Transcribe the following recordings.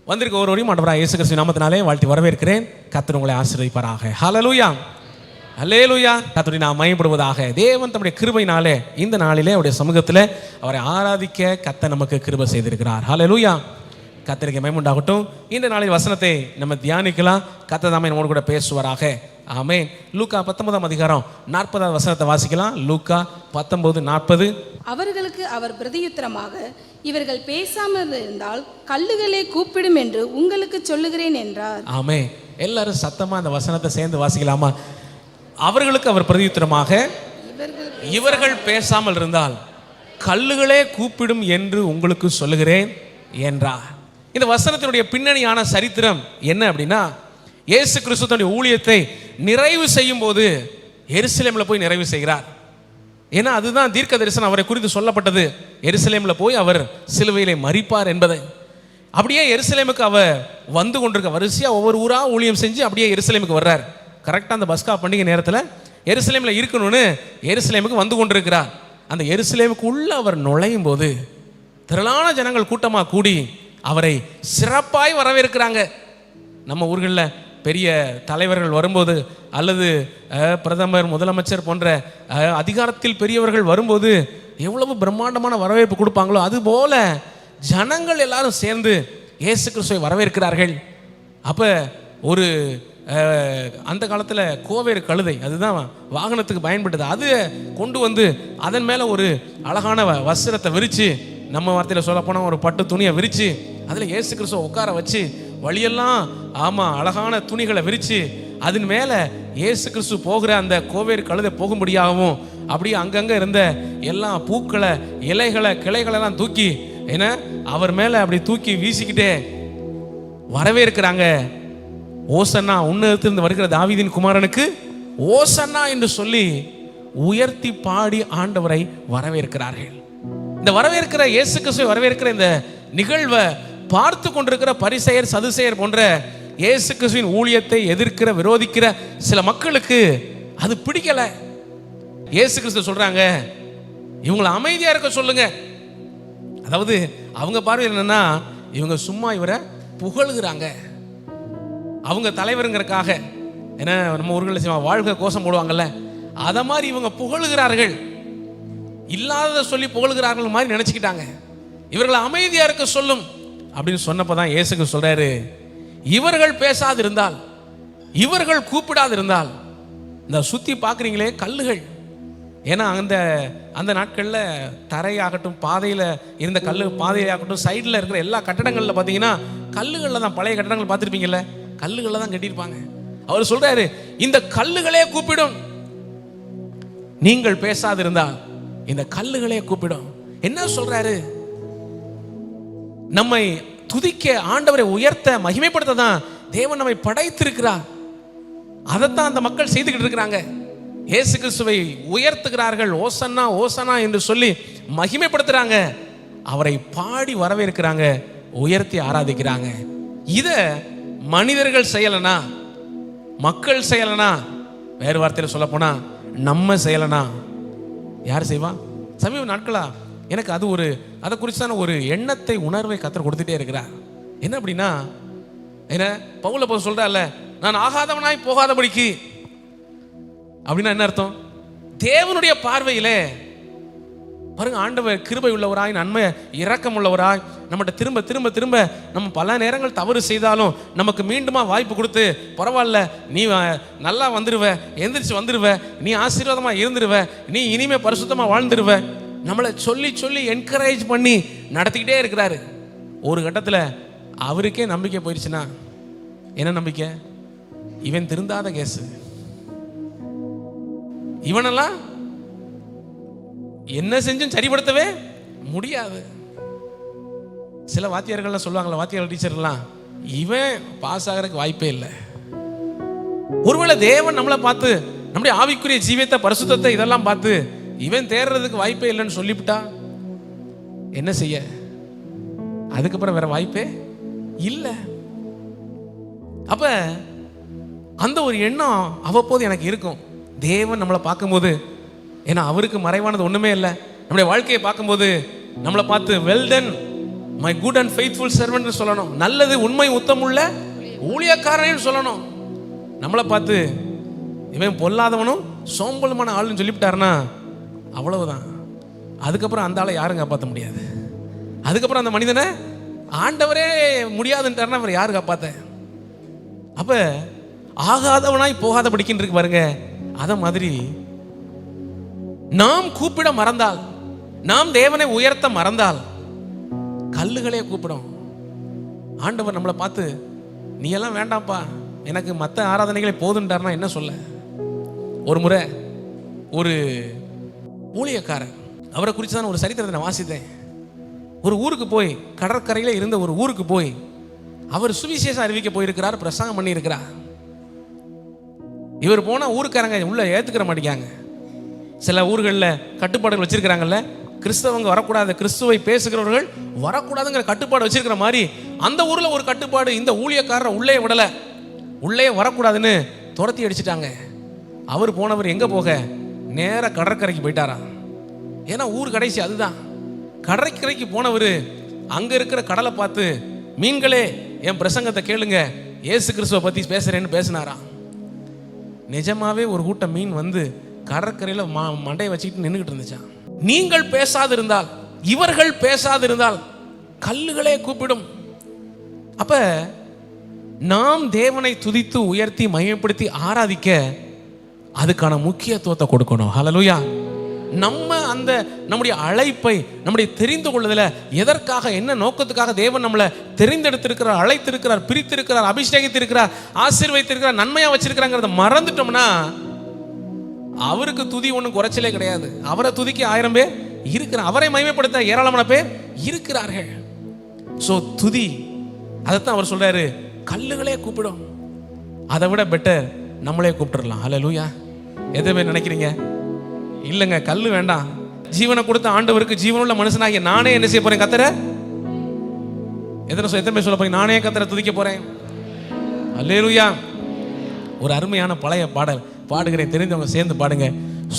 வந்திருக்க ஒருவரையும் ஆண்டவராகிய இயேசு கிறிஸ்துவின் நாமத்தினாலே வாழ்த்தி வரவேற்கிறேன். கர்த்தர் உங்களை ஆசீர்வதிப்பாராக. ஹல்லேலூயா, ஹல்லேலூயா. கர்த்தரை நாம் மகிமைப்படுவதாக. தேவன் தம்முடைய கிருபையினாலே இந்த நாளிலே அவருடைய சமூகத்தில் அவரை ஆராதிக்க கர்த்தர் நமக்கு கிருபை செய்திருக்கிறார். ஹல்லேலூயா, கர்த்தருக்கு மகிமை உண்டாகட்டும். இந்த நாளில் வசனத்தை நம்ம தியானிக்கலாம். கர்த்தர் தாமே நம்மோடு கூட பேசுவாராக. ஆமென். லூக்கா 19ஆம் அதிகாரம் 40வது வசனத்தை வாசிக்கலாம். லூக்கா 19:40. அவர்களுக்கு அவர் பிரதியுத்தரமாக, இவர்கள் பேசாமல் இருந்தால் கல்லுகளே கூப்பிடும் என்று உங்களுக்கு சொல்லுகிறேன் என்றார். ஆமென். எல்லாரும் சத்தமா அந்த வசனத்தை சேர்ந்து வாசிக்கலாமா? அவர்களுக்கு அவர் பிரதியுத்தரமாக, இவர்கள் பேசாமல் இருந்தால் கல்லுகளே கூப்பிடும் என்று உங்களுக்கு சொல்லுகிறேன் என்றார். இந்த வசனத்தினுடைய பின்னணியான சரித்திரம் என்ன அப்படின்னா, இயேசு கிறிஸ்து தன்னுடைய ஊழியத்தை நிறைவு செய்யும் போது எருசலேமில் போய் நிறைவு செய்கிறார். ஏன்னா அதுதான் தீர்க்க தரிசனம் அவரை குறித்து சொல்லப்பட்டது. எருசலேமில் போய் அவர் சிலுவையிலே மரிப்பார் என்பதை. அப்படியே எருசலேமுக்கு அவர் வந்து கொண்டிருக்க வரிசையாக ஒவ்வொரு ஊராக ஊழியம் செஞ்சு அப்படியே எருசலேமுக்கு வர்றார். கரெக்டாக அந்த பஸ்கா பண்டிகை நேரத்தில் எருசலேமில் இருக்கணும்னு எருசலேமுக்கு வந்து கொண்டிருக்கிறார். அந்த எருசலேமுக்கு உள்ள அவர் நுழையும் போது திரளான ஜனங்கள் கூட்டமாக கூடி அவரை சிறப்பாய் வரவேற்கிறாங்க. நம்ம ஊர்களில் பெரிய தலைவர்கள் வரும்போது அல்லது பிரதமர், முதலமைச்சர் போன்ற அதிகாரத்தில் பெரியவர்கள் வரும்போது எவ்வளவு பிரம்மாண்டமான வரவேற்பு கொடுப்பாங்களோ அதுபோல ஜனங்கள் எல்லாரும் சேர்ந்து இயேசு கிறிஸ்துவை வரவேற்கிறார்கள். அப்போ ஒரு அந்த காலத்தில் கோவேறு கழுதை, அதுதான் வாகனத்துக்கு பயன்பட்டது, அது கொண்டு வந்து அதன் மேலே ஒரு அழகான வஸ்திரத்தை விரித்து, நம்ம வார்த்தையில் சொல்ல போனால் ஒரு பட்டு துணியை விரித்து அதில் இயேசு கிறிஸ்துவை உட்கார வச்சு வழியெல்லாம் அழகான துணிகளை விரித்து அதன் மேலே இயேசு கிறிஸ்து போகிற அந்த கோவேறு கழுதை போகும்படியாகவும் அப்படியே அங்கங்கே இருந்த எல்லா பூக்களை, இலைகளை, கிளைகளெல்லாம் தூக்கி ஏன்னா அவர் மேலே அப்படி தூக்கி வீசிக்கிட்டே வரவேற்கிறாங்க. ஓசன்னா, உன்னதத்திலிருந்து வருகிற தாவீதின் குமாரனுக்கு ஓசன்னா என்று சொல்லி உயர்த்தி பாடி ஆண்டவரை வரவேற்கிறார்கள். இந்த வரவேற்கிற இயேசு கிறிஸ்துவை வரவேற்கிற இந்த நிகழ்வை பார்த்து கொண்டிருக்கிற பரிசேயர், சதுசேயர் போன்ற இயேசு கிறிஸ்துவின் ஊழியத்தை எதிர்க்கிற, விரோதிக்கிற சில மக்களுக்கு அது பிடிக்கல. இயேசு கிறிஸ்து சொல்றாங்க, இவங்களை அமைதியா இருக்க சொல்லுங்க. அதாவது அவங்க பார்வையில் என்னன்னா, இவங்க சும்மா இவரை புகழுகிறாங்க. அவங்க தலைவருங்கிறக்காக, ஏன்னா நம்ம ஊர்களில் வாழ்க்கை கோஷம் போடுவாங்கல்ல, அத மாதிரி இவங்க புகழுகிறார்கள். இல்லாததை சொல்லி புகழுகிறார்கள் மாதிரி நினைச்சுக்கிட்டாங்க. இவர்களை அமைதியா இருக்க சொல்லும் அப்படின்னு சொன்னப்பதான் இயேசுக்கு சொல்றாரு, இவர்கள் பேசாதிருந்தால், இவர்கள் கூப்பிடாதிருந்தால், இந்த சுத்தி பார்க்குறீங்களே கல்லுகள். ஏன்னா அந்த நாட்களில் தரையாகட்டும், பாதையில் இருந்த கல்லு, பாதையாகட்டும், சைடில் இருக்கிற எல்லா கட்டடங்களில் பார்த்தீங்கன்னா கல்லுகளில் தான், பழைய கட்டடங்கள் பார்த்துருப்பீங்கல்ல, கல்லுகளில் தான் கட்டியிருப்பாங்க. அவர் சொல்றாரு, இந்த கல்லுகளே கூப்பிடும், நீங்கள் பேசாதிருந்தால் இந்த கல்லுகளே கூப்பிடும். என்ன சொல்றாரு? நம்மை துதிக்க, ஆண்டவரை உயர்த்த, மகிமைப்படுத்த தான் தேவன் நம்மை படைத்திருக்கிறார். அதைத்தான் அந்த மக்கள் செய்துக்கிட்டு இருக்கிறாங்க. இயேசு கிறிஸ்துவை உயர்த்துகிறார்கள், ஓசன்னா ஓசன்னா என்று சொல்லி மகிமைப்படுத்துறாங்க. அவரை பாடி வரவேற்கிறாங்க, உயர்த்தி ஆராதிக்கிறாங்க. இத மனிதர்கள் செய்யலனா, மக்கள் செய்யலனா, வேறு வார்த்தையில் சொல்ல போனா நம்ம செய்யலனா யார் செய்வா? சமீப நாட்களா எனக்கு அது அதை குறித்தான ஒரு எண்ணத்தை, உணர்வை கர்த்தர் கொடுத்துட்டே இருக்கிறார். என்ன அப்படின்னா, என்ன பவுல் அப்போஸ்தலன் சொல்றார்ல, நான் ஆகாதவனாய் போகாதபடிக்கு அப்படின்னா என்ன அர்த்தம்? தேவனுடைய பார்வையிலே பாருங்க, ஆண்டவர் கிருபை உள்ளவராய், நன்மை இரக்கம் உள்ளவராய், நம்மகிட்ட திரும்ப திரும்ப திரும்ப நம்ம பல நேரங்கள் தவறு செய்தாலும் நமக்கு மீண்டுமா வாய்ப்பு கொடுத்து, பரவாயில்ல நீ நல்லா வந்துடுவ, எந்திரிச்சு வந்துடுவ, நீ ஆசீர்வாதமா இருந்துருவ, நீ இனிமே பரிசுத்தமா வாழ்ந்துருவ, நம்மளை சொல்லி சொல்லி என்கரேஜ் பண்ணி நடத்திக்கிட்டே இருக்கிறாரு. ஒரு கட்டத்தில் அவருக்கே நம்பிக்கை போயிடுச்சுன்னா, என்ன நம்பிக்கை? இவன் திருந்தாத கேஸ், இவனெல்லாம் என்ன செஞ்சும் சரிப்படுத்தவே முடியாது. சில வாத்தியார்கள்லாம் சொல்லுவாங்களா, வாத்தியார் டீச்சர்லாம், இவன் பாஸ் ஆகிறதுக்கு வாய்ப்பே இல்லை. ஒருவேளை தேவன் நம்மளை பார்த்து, நம்முடைய ஆவிக்குரிய ஜீவியத்தை, பரிசுத்தத்தை இதெல்லாம் பார்த்து இவன் தேர்றதுக்கு வாய்ப்பே இல்லைன்னு சொல்லிவிட்டா என்ன செய்ய? அதுக்கப்புறம் வேற வாய்ப்பே இல்லை. அப்ப அந்த ஒரு எண்ணம் அவ்வப்போது எனக்கு இருக்கும். தேவன் நம்மளை பார்க்கும்போது, ஏன்னா அவருக்கு மறைவானது ஒண்ணுமே இல்லை, நம்முடைய வாழ்க்கையை பார்க்கும்போது நம்மளை பார்த்து well done my good and faithful servant சொல்லணும். நல்லது உண்மை உத்தமுள்ள ஊழியக்காரனே சொல்லணும். நம்மளை பார்த்து இவன் பொல்லாதவனும் சோம்பலுமான ஆளுன்னு சொல்லிவிட்டாருன்னா அவ்வளவுதான். அதுக்கப்புறம் அந்த ஆளை யாரும் காப்பாற்ற முடியாது. அதுக்கப்புறம் அந்த மனிதனை ஆண்டவரே முடியாதுன்ட்டாருன்னா அவர் யாரு காப்பாத்த? அப்ப ஆகாதவனாய் போகாத படிக்கின்னு இருக்கு பாருங்க. அத மாதிரி நாம் கூப்பிட மறந்தால், நாம் தேவனை உயர்த்த மறந்தால் கல்லுகளே கூப்பிடும். ஆண்டவர் நம்மளை பார்த்து நீ எல்லாம் வேண்டாம்ப்பா, எனக்கு மற்ற ஆராதனைகளே போதுன்றார்னா என்ன சொல்ல? ஒரு முறை ஒரு ஊழியக்காரர், அவரை குறித்து தான் ஒரு சரித்திரத்தை நான் வாசித்தேன். ஒரு ஊருக்கு போய், கடற்கரையில் இருந்த ஒரு ஊருக்கு போய் அவர் சுவிசேஷம் அறிவிக்க போயிருக்கிறார், பிரசங்கம் பண்ணி இருக்கிறார். இவர் போனா ஊருக்காரங்க உள்ள ஏத்துக்கிற மாட்டேங்காங்க. சில ஊர்களில் கட்டுப்பாடுகள் வச்சிருக்கிறாங்கல்ல, கிறிஸ்தவங்க வரக்கூடாது, கிறிஸ்துவை பேசுகிறவர்கள் வரக்கூடாதுங்கிற கட்டுப்பாடு வச்சிருக்கிற மாதிரி அந்த ஊர்ல ஒரு கட்டுப்பாடு. இந்த ஊழியக்காரர் உள்ளே விடல, உள்ளே வரக்கூடாதுன்னு துரத்தி அடிச்சிட்டாங்க. அவர் போனவர் எங்க போக, நேர கடற்கரைக்கு போயிட்டாரா. ஏன்னா ஊர் கடைசி அதுதான். கடற்கரைக்கு போனவர் அங்க இருக்கிற கடலை பார்த்து, மீன்களே என் பிரசங்கத்தை கேளுங்க, இயேசு கிறிஸ்துவை பத்தி பேசுறேன்னு பேசினாரா. நிஜமாவே ஒரு கூட்டம் மீன் வந்து கடற்கரையில மண்டையை வச்சுக்கிட்டு நின்றுகிட்டு இருந்துச்சான். நீங்கள் பேசாதிருந்தால், இவர்கள் பேசாதிருந்தால் கல்லுகளே கூப்பிடும். அப்ப நாம் தேவனை துதித்து உயர்த்தி மகிமைப்படுத்தி ஆராதிக்க அதுக்கான முக்கியத்துவத்தை கொடுக்கணும். ஹல்லேலூயா. நம்ம அந்த நம்முடைய அழைப்பை, நம்முடைய தெரிந்து கொள்ளுதல, எதற்காக என்ன நோக்கத்துக்காக தேவன் நம்மளை தெரிந்தெடுத்திருக்கிறார், அழைத்திருக்கிறார், பிரித்திருக்கிறார், அபிஷேகித்திருக்கிறார், ஆசீர்வதித்திருக்கிறார், நன்மையா வச்சிருக்கிறாங்கிறத மறந்துட்டோம்னா அவருக்கு துதி ஒன்றும் குறைச்சலே கிடையாது. அவரை துதிக்க 1000 பேர் இருக்கிறார், அவரை மகிமைப்படுத்த ஏராளமான பேர் இருக்கிறார்கள். சோ துதி, அதைத்தான் அவர் சொல்றாரு, கல்லுகளே கூப்பிடும். அதை விட பெட்டர் நம்மளே கூப்பிட்டுடலாம். ஹல்லேலூயா. எதுவுமே நினைக்கிறீங்க? இல்லைங்க, கல்லு வேண்டாம். ஜீவனை கொடுத்த ஆண்டவருக்கு ஜீவனுள்ள மனுஷனாகிய நானே என்ன செய்ய போறேன்? கத்தரை எத்தனை சொல்ல போறேன்? நானே கத்தரை துதிக்க போறேன். ஹல்லேலூயா. ஒரு அருமையான பழைய பாடல் பாடுகிறேன், தெரிந்தவங்க சேர்ந்து பாடுங்க.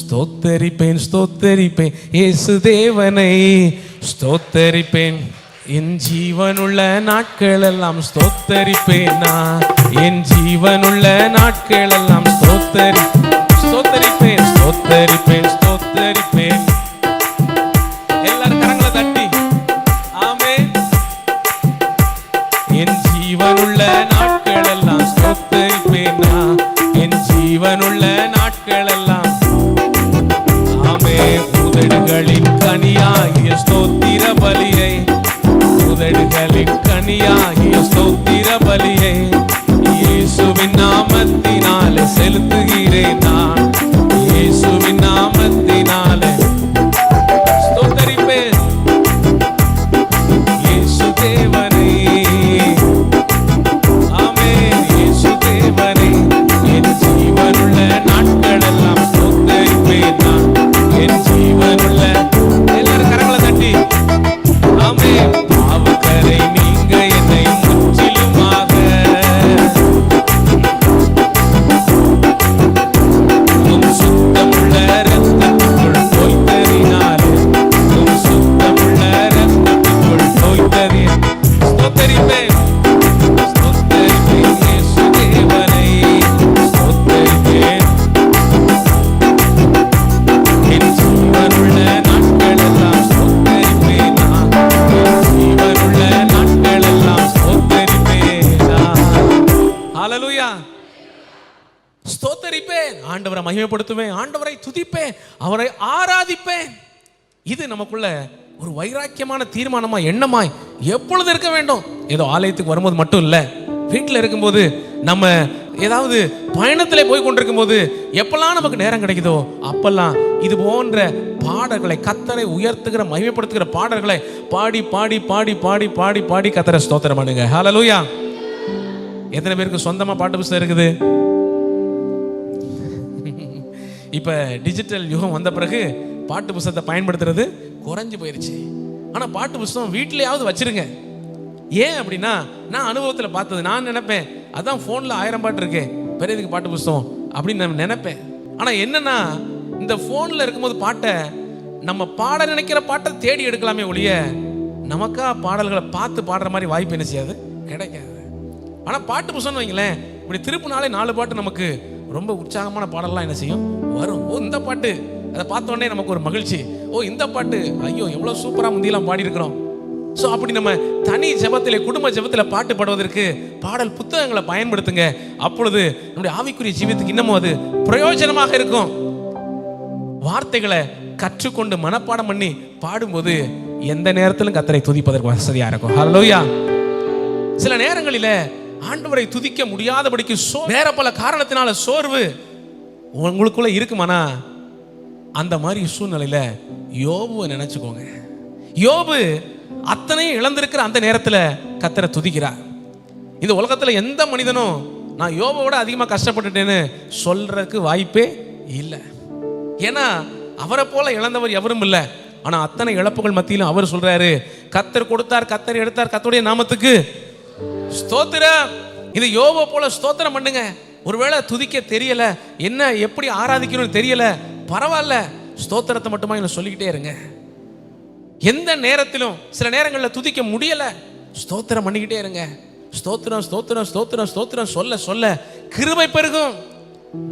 ஸ்தோத்தரிப்பேன் ஸ்தோத்தரிப்பேன் இயேசு தேவனை, ஸ்தோத்தரிப்பேன் என் ஜீவனுள்ள நாட்கள் எல்லாம், ஸ்தோத்தரிப்பேன் நான் என் ஜீவனுள்ள நாட்கள் எல்லாம், ஸ்தோத்தரிப்பேன் ஸ்தோத்தரிப்பேன் ஸ்தோத்தரிப்பேன். எல்லாரும் கரங்களை தட்டி ஆமென். என் ஜீவனுள்ள நாட்கள் எல்லாம் ஸ்தோத்தரிப்பேன் நான் என் ஜீவனுள்ள நாட்கள் எல்லாம். ஆமென். உதடுகளின் கனியாகிய ஸ்தோத்திர பலியை, உதடுகளின் கனியாகிய ஸ்தோத்திர பலியை இயேசுவின் நாமத்தினாலே செலுத்துகிறேன் நான், இயேசுவின் நாமத்தினாலே ஸ்தோத்தரிப்பேன் இயேசு தேவனே. ஆமென். இயேசு தேவனே என் ஜீவனுள்ள நாட்கள் எல்லாம் ஸ்தோத்தரிப்பேன் நான் என் ஜீவனுள்ள. எல்லாரும் கரங்களை தட்டி ஆமென். பாவக்கரை நீங்க என்னை முற்றிலுமாக, உம் சுத்தமுள்ள இரத்தத்துக்குள் தோய்த்ததினாலே, உம் சுத்தமுள்ள இரத்தத்துக்குள் தோய்த்ததினாலே ஸ்தோத்தரிப்பேன் ஸ்தோத்தரிப்பேன் இயேசு தேவனை, ஸ்தோத்தரிப்பேன் என் ஜீவனுள்ள நாட்கள் எல்லாம் ஸ்தோத்தரிப்பேன் நான் என் ஜீவனுள்ள நாட்கள் எல்லாம் ஸ்தோத்தரிப்பேன் நான். ஹல்லேலூயா. ஸ்தோத்தரிப்பேன், ஆண்டவரை மகிமைப்படுத்துவேன், ஆண்டவரை துதிப்பேன், அவரை ஆராதிப்பேன். இது நமக்குள்ள ஒரு வைராக்கியமான தீர்மானமா, எண்ணமாய் எப்பொழுது இருக்க வேண்டும். ஏதோ ஆலயத்துக்கு வரும்போது மட்டும் இல்ல, வீட்டில் இருக்கும்போது, நம்ம ஏதாவது பயணத்திலே போய் கொண்டிருக்கும் போது, எப்பெல்லாம் நமக்கு நேரம் கிடைக்குதோ அப்பெல்லாம் இது போன்ற பாடல்களை, கத்தரை உயர்த்துகிற மகிமைப்படுத்துகிற பாடல்களை பாடி பாடி பாடி பாடி பாடி பாடி கத்தரை ஸ்தோத்திரம் பண்ணுங்க. ஹல்லேலூயா. எத்தனை பேருக்கு சொந்தமா பாட்டு புத்தகம் இருக்குது? இப்ப டிஜிட்டல் யுகம் வந்த பிறகு பாட்டு புத்தகத்தை பயன்படுத்துறது குறைஞ்சு போயிருச்சு. ஆனா பாட்டு புத்தகம் வீட்டிலேயாவது வச்சிருங்க. ஏன் அப்படின்னா, நான் அனுபவத்தில் பார்த்தது, நான் நினைப்பேன் அதான் போன்ல 1000 பாட்டு இருக்கு, பெரியதுக்கு பாட்டு புத்தகம் அப்படின்னு நான் நினைப்பேன். ஆனா என்னன்னா, இந்த போன்ல இருக்கும்போது பாட்டை நம்ம பாட நினைக்கிற பாட்டை தேடி எடுக்கலாமே ஒழிய, நமக்கா பாடல்களை பார்த்து பாடுற மாதிரி வாய்ப்பு என்ன செய்யாது, கிடைக்காது. ஆனா பாட்டு புதுசுன்னு வைங்களேன், இப்படி திருப்பினாலே 4 பாட்டு நமக்கு ரொம்ப உற்சாகமான பாடல்லாம் என்ன செய்யும், வரும். ஓ இந்த பாட்டு, அதை பார்த்த உடனே நமக்கு ஒரு மகிழ்ச்சி. ஓ இந்த பாட்டு, ஐயோ எவ்வளவு சூப்பரா முந்தியெல்லாம் பாடி இருக்கிறோம். ஸோ அப்படி நம்ம தனி ஜெபத்திலே, குடும்ப ஜெபத்தில் பாட்டு பாடுவதற்கு பாடல் புத்தகங்களை பயன்படுத்துங்க. அப்பொழுது நம்முடைய ஆவிக்குரிய ஜீவியத்துக்கு இன்னமும் அது பிரயோஜனமாக இருக்கும். வார்த்தைகளை கற்றுக்கொண்டு மனப்பாடம் பண்ணி பாடும்போது எந்த நேரத்திலும் கர்த்தரை துதிப்பதற்கு வசதியா இருக்கும். ஹல்லேலூயா. சில நேரங்களில ஆண்டவரை துதிக்க முடியாதபடிக்கு வேற பல காரணத்தினால சோர்வு உங்களுக்குள்ள இருக்குமானா, அந்த மாதிரி சூழ்நிலையில யோபுவை நினைச்சுக்கோங்க. யோபு அத்தனையும் இழந்திருக்கிற அந்த நேரத்தில் கர்த்தரை துதிக்கிறார். இந்த உலகத்துல எந்த மனிதனும் நான் யோபுவோட அதிகமாக கஷ்டப்பட்டுட்டேன்னு சொல்றதுக்கு வாய்ப்பே இல்லை. ஏன்னா அவரை போல இழந்தவர் எவரும் இல்லை. ஆனா அத்தனை இழப்புகள் மத்தியிலும் அவர் சொல்றாரு, கர்த்தர் கொடுத்தார், கர்த்தர் எடுத்தார், கர்த்தருடைய நாமத்துக்கு ஸ்தோத்திரம். இது யோபு போல ஸ்தோத்திரம் பண்ணுங்க. ஒருவேளை துதிக்க தெரியல, என்ன எப்படி ஆராதிக்கணும்னு தெரியல, பரவாயில்ல, ஸ்தோத்திரத்தை மட்டுமா என்ன சொல்லிக்கிட்டே இருங்க. எந்த நேரத்திலும் சில நேரங்களில் துதிக்க முடியல, ஸ்தோத்திரம் பண்ணிக்கிட்டே இருங்க. ஸ்தோத்திரம் ஸ்தோத்திரம் ஸ்தோத்திரம் ஸ்தோத்திரம் சொல்ல சொல்ல கிருபை பெருகும்.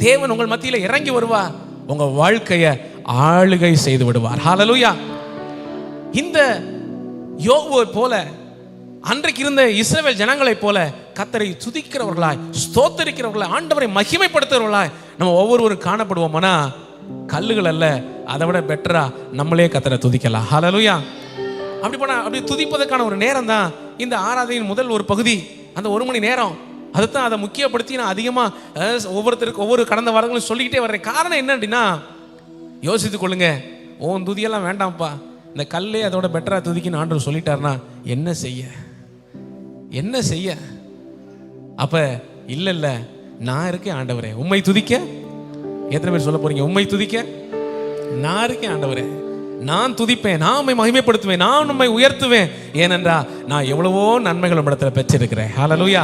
தேவன் உங்கள் மத்தியில இறங்கி வருவார், உங்க வாழ்க்கையை ஆளுகை செய்து விடுவார். ஹல்லேலூயா. இந்த யோபுவை போல, அன்றைக்கு இருந்த இஸ்ரவேல் ஜனங்களைப் போல கர்த்தரை துதிக்கிறவர்களாய், ஸ்தோத்தரிக்கிறவர்களாய், ஆண்டவரை மகிமைப்படுத்துகிறவர்களாய் நம்ம ஒவ்வொருவரும் காணப்படுவோம்னா, கல்லுகள் அல்ல, அதை விட பெட்டரா நம்மளே கர்த்தரை துதிக்கலாம். ஹல்லேலூயா. அப்படி துதிப்பதற்கான ஒரு நேரம் தான் இந்த ஆராதனையின் முதல் ஒரு பகுதி, அந்த 1 மணி நேரம். அதுதான் அதை முக்கியப்படுத்தி நான் அதிகமாக ஒவ்வொருத்தருக்கு ஒவ்வொரு கடந்த வாரங்களும் சொல்லிக்கிட்டே வர்றேன். காரணம் என்ன அப்படின்னா, யோசித்து கொள்ளுங்க, ஓன் துதியெல்லாம் வேண்டாம்ப்பா, இந்த கல்லே அதோட பெட்டரா துதிக்குன்னு ஆண்டவர் சொல்லிட்டாருன்னா என்ன செய்ய, என்ன செய்ய? அப்ப இல்ல நான் இருக்கேன் ஆண்டவரே, உம்மை துதிக்க. எத்தனை பேர் சொல்ல போறீங்க, உம்மை துதிக்க நான் இருக்கேன் ஆண்டவரே, நான் துதிப்பேன், நான் உம்மை மகிமைப்படுத்துவேன், நான் உம்மை உயர்த்துவேன். ஏனென்றா நான் எவ்வளவோ நன்மைகள் உம்மிடத்துல பெற்றிருக்கிறேன். ஹல்லேலூயா.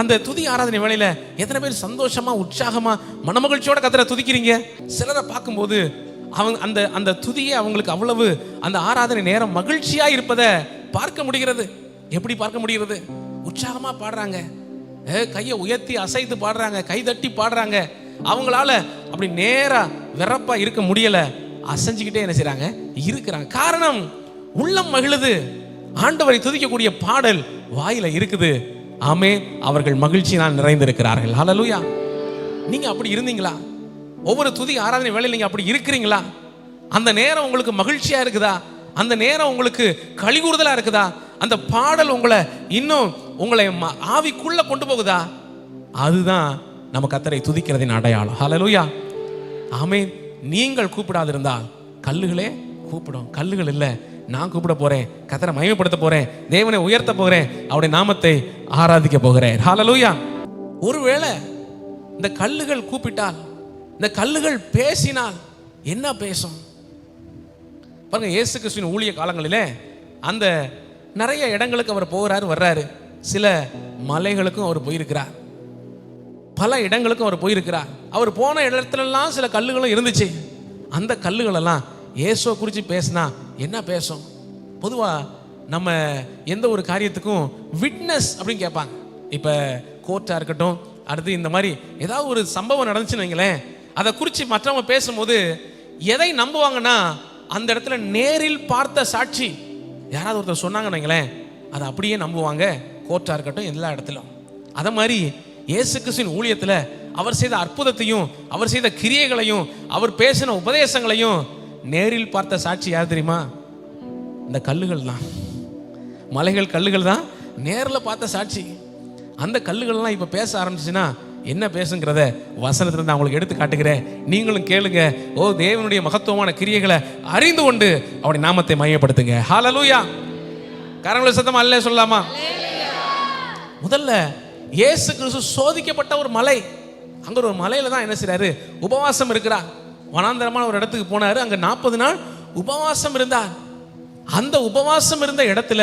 அந்த துதி ஆராதனை வேளையில எத்தனை பேர் சந்தோஷமா, உற்சாகமா, மனமகிழ்ச்சியோட கர்த்தரை துதிக்கிறீங்க? சிலரை பார்க்கும்போது அவங்க அந்த துதியை அவங்களுக்கு அவ்வளவு, அந்த ஆராதனை நேரம் மகிழ்ச்சியா இருப்பதை பார்க்க முடிகிறது. எப்படி பார்க்க முடிகிறது? உற்சாகமா பாடுறாங்க, கையை உயர்த்தி அசைத்து பாடுறாங்க, கை தட்டி பாடுறாங்க. அவங்களால அப்படி நேரா வெறப்பா இருக்க முடியல, அசைஞ்சுக்கிட்டே என்ன செய்றாங்க, இருக்கிறாங்க. காரணம், உள்ளம் மகிழுது, ஆண்டவரை துதிக்கக்கூடிய பாடல் வாயில இருக்குது. ஆமே, அவர்கள் மகிழ்ச்சியினால் நிறைந்திருக்கிறார்கள். ஹல்லேலூயா. நீங்க அப்படி இருந்தீங்களா? ஒவ்வொரு துதி ஆராதனை வேளையில் நீங்க அப்படி இருக்கிறீங்களா? அந்த நேரம் உங்களுக்கு மகிழ்ச்சியா இருக்குதா? அந்த நேரம் உங்களுக்கு கலிகூறுதலா இருக்குதா? அந்த பாடல் உங்களை இன்னும் உங்களை ஆவிக்குள்ள கொண்டு போகுதா? அதுதான் நம்ம கர்த்தரை துதிக்கிறதின் அடையாளம். ஹல்லேலூயா. ஆமென். நீங்கள் கூப்பிடாதிருந்தால் கல்லுகளே கூப்பிடும். கல்லுகள் இல்லை, நான் கூப்பிட போறேன், கர்த்தரை மகிமைப்படுத்த போறேன், தேவனை உயர்த்த போகிறேன், அவருடைய நாமத்தை ஆராதிக்க போகிறேன். ஹல்லேலூயா. ஒருவேளை இந்த கல்லுகள் கூப்பிட்டால், இந்த கல்லுகள் பேசினால் என்ன பேசும் பாருங்க. இயேசு கிறிஸ்துவின் ஊழிய காலங்களிலே அந்த நிறைய இடங்களுக்கு அவர் போகிறாரு, வர்றாரு. சில மலைகளுக்கும் அவர் போயிருக்கிறார், பல இடங்களுக்கும் அவர் போயிருக்கிறார். அவர் போன இடத்துலலாம் சில கல்லுகளும் இருந்துச்சு. அந்த கல்லுகளெல்லாம் இயேசுவை குறித்து பேசினா என்ன பேசும்? பொதுவாக நம்ம எந்த ஒரு காரியத்துக்கும் விட்னஸ் அப்படின்னு கேட்பாங்க. இப்போ கோர்ட்டாக இருக்கட்டும், அடுத்து இந்த மாதிரி ஏதாவது ஒரு சம்பவம் நடந்துச்சுன்னு வைங்களேன், அதை குறித்து மற்றவங்க பேசும்போது எதை நம்புவாங்கன்னா, அந்த இடத்துல நேரில் பார்த்த சாட்சி யாராவது ஒருத்தர் சொன்னாங்கன்னு வைங்களேன், அதை அப்படியே நம்புவாங்க. கோர்ட்டாக இருக்கட்டும், எல்லா இடத்துலையும். அதை மாதிரி இயேசு கிறிஸ்துவின் ஊழியத்தில் அவர் செய்த அற்புதத்தையும், அவர் செய்த கிரியைகளையும், அவர் பேசின உபதேசங்களையும் நேரில் பார்த்த சாட்சி யார் தெரியுமா? இந்த கல்லுகள் தான். மலைகள், கல்லுகள் தான் நேரில் பார்த்த சாட்சி. அந்த கல்லுகள்லாம் இப்போ பேச ஆரம்பிச்சுன்னா என்ன பேசுங்கிறத வசனத்திலிருந்து அவங்களுக்கு எடுத்து காட்டுகிறேன். நீங்களும் கேளுங்க. ஓ, தேவனுடைய மகத்துவமான கிரியைகளை அறிந்து கொண்டு அவருடைய நாமத்தை மையப்படுத்துங்க. ஹல்லேலூயா. கரங்களை சத்தமா அல்லே சொல்லலாமா? முதல்ல இயேசு கிறிஸ்து சோதிக்கப்பட்ட ஒரு மலை. அங்க ஒரு மலையில தான் என்ன செய்றாரு, உபவாசம் இருக்கிறார். வனாந்தரமான ஒரு இடத்துக்கு போனாரு. அங்க 40 நாள் உபவாசம் இருந்தார். அந்த உபவாசம் இருந்த இடத்துல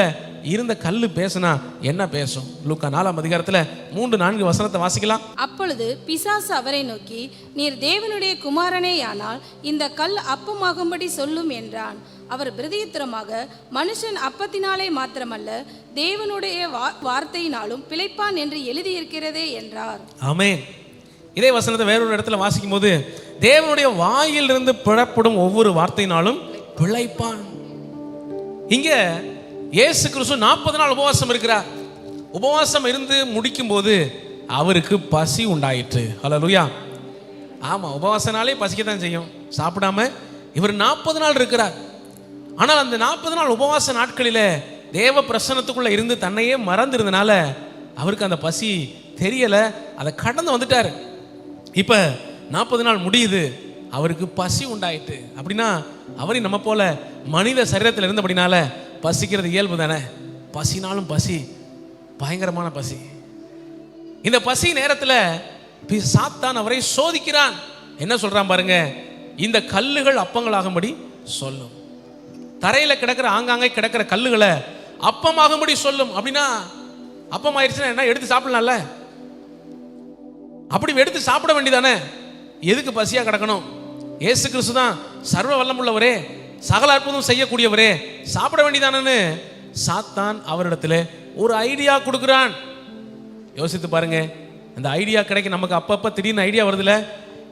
இருந்த கல்லு பேசினா என்ன பேசும்? லூக்கா 4ஆம் அதிகாரத்துல 3-4 வசனத்தை வாசிக்கலாம். அப்பொழுது பிசாசு அவரை நோக்கி, நீர் தேவனுடைய குமாரனேயானால் இந்த கல் அப்பமாகும்படி சொல்லும் என்றான். அவர் பிரதியுத்தரமாக, மனுஷன் அப்பத்தினாலே மாத்திரமல்ல தேவனுடைய வார்த்தையினாலும் பிழைப்பான் என்று எழுதியிருக்கிறதே என்றார். ஆமென். இதே வசனத்தை வேறொரு இடத்துல வாசிக்கும் போது, தேவனுடைய வாயிலிருந்து பிறப்படும் ஒவ்வொரு வார்த்தையினாலும் பிழைப்பான். இங்க இயேசு கிறிஸ்து 40 நாள் உபவாசம் இருக்கிறார். உபவாசம் இருந்து முடிக்கும் போது அவருக்கு பசி உண்டாயிற்று. ஹல்லேலூயா. ஆமா, உபவாசனாலே பசிக்கத்தான் செய்யும். சாப்பிடாம இவர் 40 நாள் இருக்கிறார். ஆனால் அந்த 40 நாள் உபவாச நாட்களில தேவ பிரசன்னத்துக்குள்ள இருந்து தன்னையே மறந்திருந்தனால அவருக்கு அந்த பசி தெரியல, அதை கடந்து வந்துட்டார். இப்ப 40 நாள் முடியுது, அவருக்கு பசி உண்டாயிட்டு. அப்படின்னா அவரையும் நம்ம போல மனித சரீரத்தில் இருந்தபடினால பசிக்கிறது இயல்பு தானே. பசினாலும் பசி, பயங்கரமான பசி. இந்த பசி நேரத்தில் சாத்தான் அவரை சோதிக்கிறான். என்ன சொல்றான் பாருங்க, இந்த கல்லுகள் அப்பங்களாகும்படி சொல்லும். தரையில கிடக்கிற ஆங்காங்கே கிடக்கிற கல்லுகளை அப்பமாகும்படி சொல்லும். அப்படின்னா அப்பம் ஆயிடுச்சுன்னா என்ன, எடுத்து சாப்பிடலாம்ல. அப்படி எடுத்து சாப்பிட வேண்டியதானே. எதுக்கு பசியா கிடக்கணும்? இயேசு கிறிஸ்து தான் சர்வ வல்லமுள்ளவரே, சகல அற்புதம் செய்யக்கூடியவரே, சாப்பிட வேண்டியதானு சாத்தான் அவரிடத்துல ஒரு ஐடியா கொடுக்குறான். யோசித்து பாருங்க, அந்த ஐடியா கிடைக்க நமக்கு அப்பப்ப திடீர்னு ஐடியா வருதுல,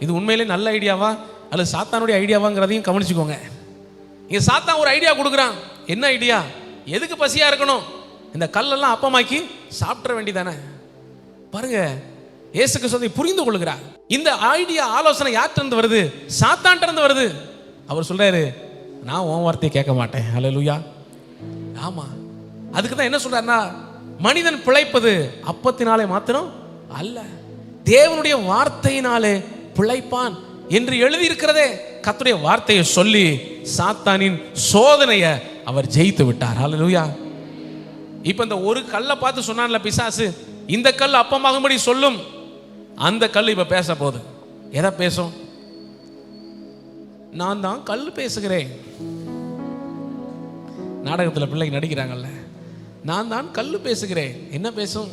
இது உண்மையிலே நல்ல ஐடியாவா அல்லது சாத்தானுடைய ஐடியாவாங்கிறதையும் கவனிச்சுக்கோங்க. இங்க சாத்தான் ஒரு ஐடியா கொடுக்குறான். என்ன ஐடியா? எதுக்கு பசியா இருக்கணும்? இந்த கல்லெல்லாம் அப்பமாக்கி சாப்பிட வேண்டியதானே. பாருங்க, இயேசு கிறிஸ்து புரிந்து கொள்கிறார். இந்த ஐடியா ஆலோசனை யார்கிட்ட வருது? சாத்தான்கிட்ட இருந்து வருது. அவர் சொல்றாரு, நான் உன் வார்த்தையை கேட்க மாட்டேன். ஹல்லேலூயா. ஆமா, அதுக்கு தான் என்ன சொல்றாருன்னா, மனிதன் பிழைப்பது அப்பத்தினாலே மாத்திரம் அல்ல, தேவனுடைய வார்த்தையினாலே பிழைப்பான் என்று எழுதியிருக்கிறதே. கர்த்தருடைய வார்த்தையை சொல்லி சாத்தானின் சோதனையை அவர் ஜெயித்து விட்டார். ஹல்லேலூயா. இப்ப இந்த ஒரு கல்லை பார்த்து சொன்னான்ல பிசாசு, இந்த கல் அப்பமாகும்படி சொல்லும். அந்த கல் இப்ப பேச போகுது. எதை பேசும்? நான் தான் கல் பேசுகிறேன். நாடகத்தில் பிள்ளைங்க நடிக்கிறாங்கல்ல, நான் தான் கல் பேசுகிறேன். என்ன பேசும்?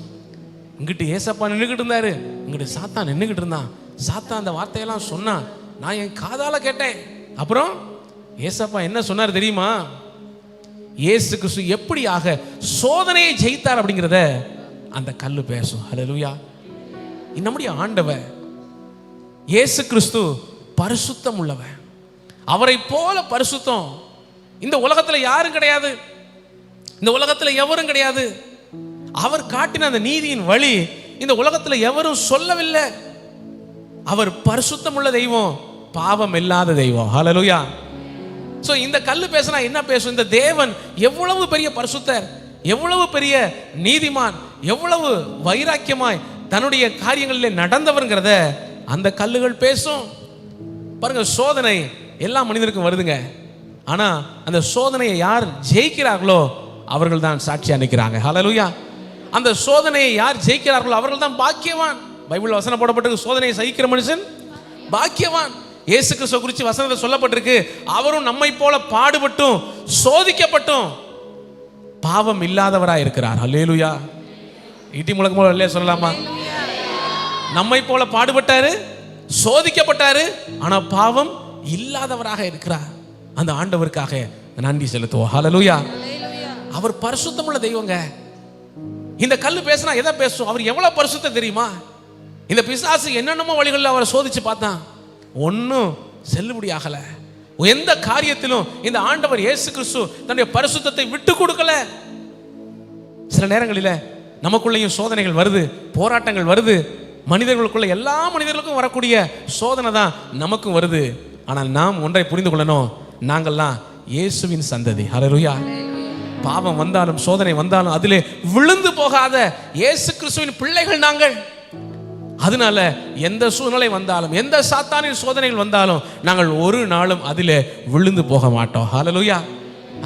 இங்கிட்டு ஏசப்பா நின்றுகிட்டு இருந்தாரு, இங்கிட்டு சாத்தான் நின்றுகிட்டு இருந்தான். சாத்தான் அந்த வார்த்தையெல்லாம் சொன்னான், நான் என் காதால கேட்டேன். அப்புறம் ஏசப்பா என்ன சொன்னார் தெரியுமா? இயேசு கிறிஸ்து எப்படியாக சோதனையை ஜெயித்தார் அப்படிங்கிறத அந்த கல்லு பேசும். ஹல்லேலூயா. நம்முடைய ஆண்டவர் இயேசு கிறிஸ்து பரிசுத்தம் உள்ளவர். அவரை போல பரிசுத்தம் இந்த உலகத்தில் யாரும் கிடையாது, இந்த உலகத்தில் எவரும் கிடையாது. அவர் காட்டின அந்த நீதியின் வழி இந்த உலகத்தில் எவரும் சொல்லவில்லை. அவர் பரிசுத்தம் உள்ள தெய்வம், பாவம் இல்லாத தெய்வம். ஹல்லேலூயா. சோ இந்த கல்லு பேசினா என்ன பேசும்? இந்த தேவன் எவ்வளவு பெரிய பரிசுத்தர், எவ்வளவு பெரிய நீதிமான், எவ்வளவு வைராக்கியமாய் தன்னுடைய காரியங்களிலே நடந்தவர்ங்கிறத அந்த கல்லுகள் பேசும். பாருங்க, சோதனை எல்லா மனிதருக்கும் வருதுங்க. ஆனா அந்த சோதனையை யார் ஜெயிக்கிறார்களோ அவர்கள் தான் சாட்சியா நிற்கிறாங்க. ஹல்லேலூயா. அந்த சோதனையை யார் ஜெயிக்கிறார்களோ அவர்கள் தான் பாக்கியவான். பைபிள் வசனம் போடப்பட்டிருக்கு, சோதனையை சகிக்கிற மனுஷன் பாக்கியவான். இயேசு கிறிஸ்துவை குறித்து வசனத்தை சொல்லப்பட்டிருக்கு, அவரும் நம்மை போல பாடுபட்டும் சோதிக்கப்பட்டும் பாவம் இல்லாதவராய் இருக்கிறார். ஹல்லேலூயா. இடி முழக்கம் போல இல்லையா சொல்லலாமா? நம்மை போல பாடுபட்டாரு, சோதிக்கப்பட்டாரு, ஆனா பாவம் இல்லாதவராக இருக்கிறார். அந்த ஆண்டவருக்காக நன்றி செலுத்துவோம். ஹல்லேலூயா. அவர் பரிசுத்தமுள்ள தெய்வங்க. இந்த கல்லு பேசினா எதை பேசும்? அவர் எவ்வளவு பரிசுத்தம் தெரியுமா? இந்த பிசாசு என்னென்னமோ வழிகளில் அவரை சோதிச்சு பார்த்தான், ஒன்னும் செல்லுபடி ஆகல. எந்த காரியத்திலும் இந்த ஆண்டவர் இயேசு கிறிஸ்து தன்னுடைய பரிசுத்தத்தை விட்டு கொடுக்கல. சில நேரங்களில் நமக்குள்ளேயும் சோதனைகள் வருது, போராட்டங்கள் வருது. மனிதர்களுக்குள்ள எல்லா மனிதர்களுக்கும் வரக்கூடிய சோதனை தான் நமக்கும் வருது. ஆனால் நாம் ஒன்றை புரிந்து கொள்ளணும், நாங்கள்லாம் இயேசுவின் சந்ததி. ஹல்லேலூயா. பாவம் வந்தாலும் சோதனை வந்தாலும் அதிலே விழுந்து போகாத இயேசு கிறிஸ்துவின் பிள்ளைகள் நாங்கள். அதனால எந்த சூழ்நிலை வந்தாலும், எந்த சாத்தானின் சோதனைகள் வந்தாலும் நாங்கள் ஒரு நாளும் அதிலே விழுந்து போக மாட்டோம். ஹல்லேலூயா.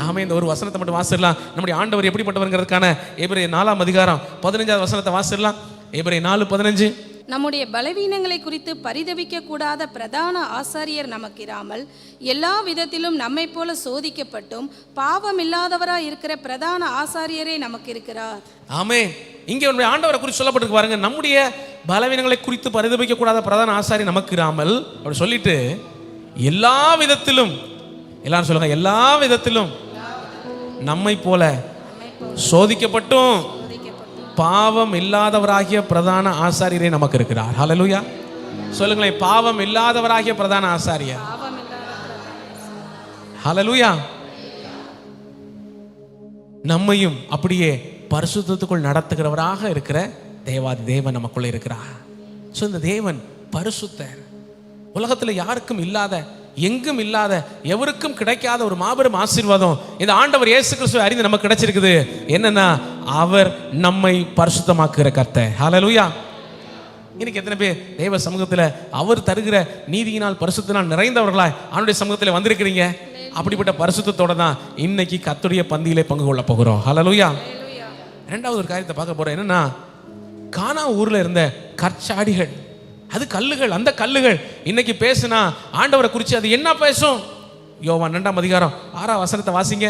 ஆமே. இந்த ஒரு வசனத்தை மட்டும் வாசிடலாம். நம்முடைய ஆண்டவர் எப்படிப்பட்டவர்ங்கிறதுக்கான எபிரேயர் 4ஆம் அதிகாரம் 15வது வசனத்தை வாசிடலாம். எபிரேயர் 4:15. நம்முடைய பலவீனங்களை குறித்து பரிதபிக்க கூடாத பிரதான ஆசாரியர் நமக்கிராமல் எல்லா விதத்திலும் நம்மை போல சோதிக்கப்பட்டும் பாவம் இல்லாதவராய் இருக்கிற பிரதான ஆசாரியரே நமக்கு இருக்கிறார். ஆமே. இங்கே நம்முடைய ஆண்டவரை குறித்து சொல்லப்பட்டிருக்கு பாருங்க, நம்முடைய பலவீனங்களை குறித்து பரிதபிக்க கூடாத பிரதான ஆசாரி நமக்கு இராமல் அப்படி சொல்லிட்டு எல்லா விதத்திலும் எல்லாரும் சொல்லுங்க, எல்லா விதத்திலும் நம்மை போல சோதிக்கப்பட்டும் பாவம் இல்லாதவராகிய பிரதான ஆசாரியரே நமக்கு இருக்கிறார். ஹல்லேலூயா. சொல்லுங்களேன், பாவம் இல்லாதவராகிய பிரதான ஆசாரியர். ஹல்லேலூயா. நம்மையும் அப்படியே பரிசுத்தத்துக்குள் நடத்துகிறவராக இருக்கிற தேவாதி தேவன் நமக்குள்ள இருக்கிறார். ஸோ இந்த தேவன் பரிசுத்தர். உலகத்தில் யாருக்கும் இல்லாத, எங்கும் இல்லாத, எவருக்கும் கிடைக்காத ஒரு மாபெரும் ஆசீர்வாதம் இந்த ஆண்டவர் இயேசு கிறிஸ்துவை அறிந்து நமக்கு கிடைச்சிருக்குது. என்னன்னா, அவர் நம்மை பரிசுத்தமாக்குகிற கர்த்தர். ஹல்லேலூயா. இன்னைக்கு எத்தனை பேர் தேவ சமூகத்தில் அவர் தருகிற நீதியினால் பரிசுத்தினால் நிறைந்தவர்களாய் அவனுடைய சமூகத்தில் வந்திருக்கிறீங்க? அப்படிப்பட்ட பரிசுத்தத்தோட தான் இன்னைக்கு கர்த்தருடைய பந்தியிலே பங்கு கொள்ள போகிறோம். ஹல்லேலூயா. ரெண்டாவது ஒரு காரியத்தை பார்க்க போறோம். என்னன்னா, கானா ஊர்ல இருந்த கற்சாடிகள், அது கல்லுகள். அந்த கல்லுகள் இன்னைக்கு பேசுனா ஆண்டவரை குறித்து அது என்ன பேசும்? யோவான் 2ஆம் அதிகாரம் 6ஆம் வசனத்தை வாசிங்க.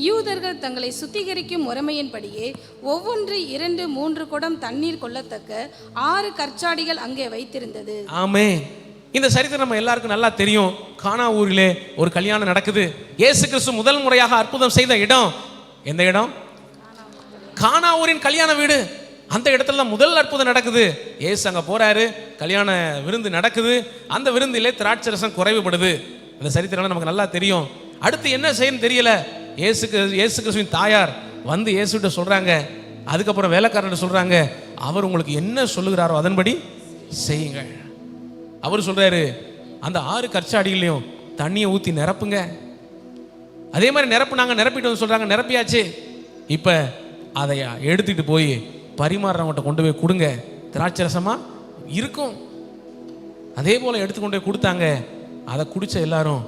யூதர்கள் தங்களை சுத்திகரிக்கும் முறைமையின்படியே ஒவ்வொன்று 2-3 குடம் தண்ணீர் கொள்ளத்தக்க 6 கற்சாடிகள் அங்கே வைத்திருந்தது. ஆமென். இந்த சரித்திரம் நம்ம எல்லாருக்கும் நல்லா தெரியும். கானா ஊரிலே ஒரு கல்யாணம் நடக்குது. இயேசு கிறிஸ்து முதல் முறையாக அற்புதம் செய்த இடம் எந்த இடம்? கானா ஊரின் கல்யாண வீடு. அந்த இடத்துல தான் முதல் அற்புதம் நடக்குது. இயேசு அங்கே போறாரு, கல்யாண விருந்து நடக்குது. அந்த விருந்திலே திராட்சரசம் குறைவுபடுது. அந்த சரித்திரம் நமக்கு நல்லா தெரியும். அடுத்து என்ன செய்யணும்னு தெரியல. இயேசு கிறிஸ்துவின் தாயார் வந்து இயேசுகிட்ட சொல்றாங்க. அதுக்கப்புறம் வேலைக்காரர்கிட்ட சொல்றாங்க, அவர் உங்களுக்கு என்ன சொல்லுகிறாரோ அதன்படி செய்யுங்கள். அவர் சொல்றாரு, அந்த 6 கற்சாடிகளையும் தண்ணியை ஊற்றி நிரப்புங்க. அதே மாதிரி நிரப்புனாங்க. நிரப்பிட்டு வந்து சொல்றாங்க, நிரப்பியாச்சு, இப்போ அதை எடுத்துட்டு போய் பரிமாறுறவங்கள்ட்ட கொண்டு போய் கொடுங்க, திராட்சரசமா இருக்கும். அதே போல எடுத்துக்கொண்டு போய் கொடுத்தாங்க. அதை குடிச்ச எல்லாரும்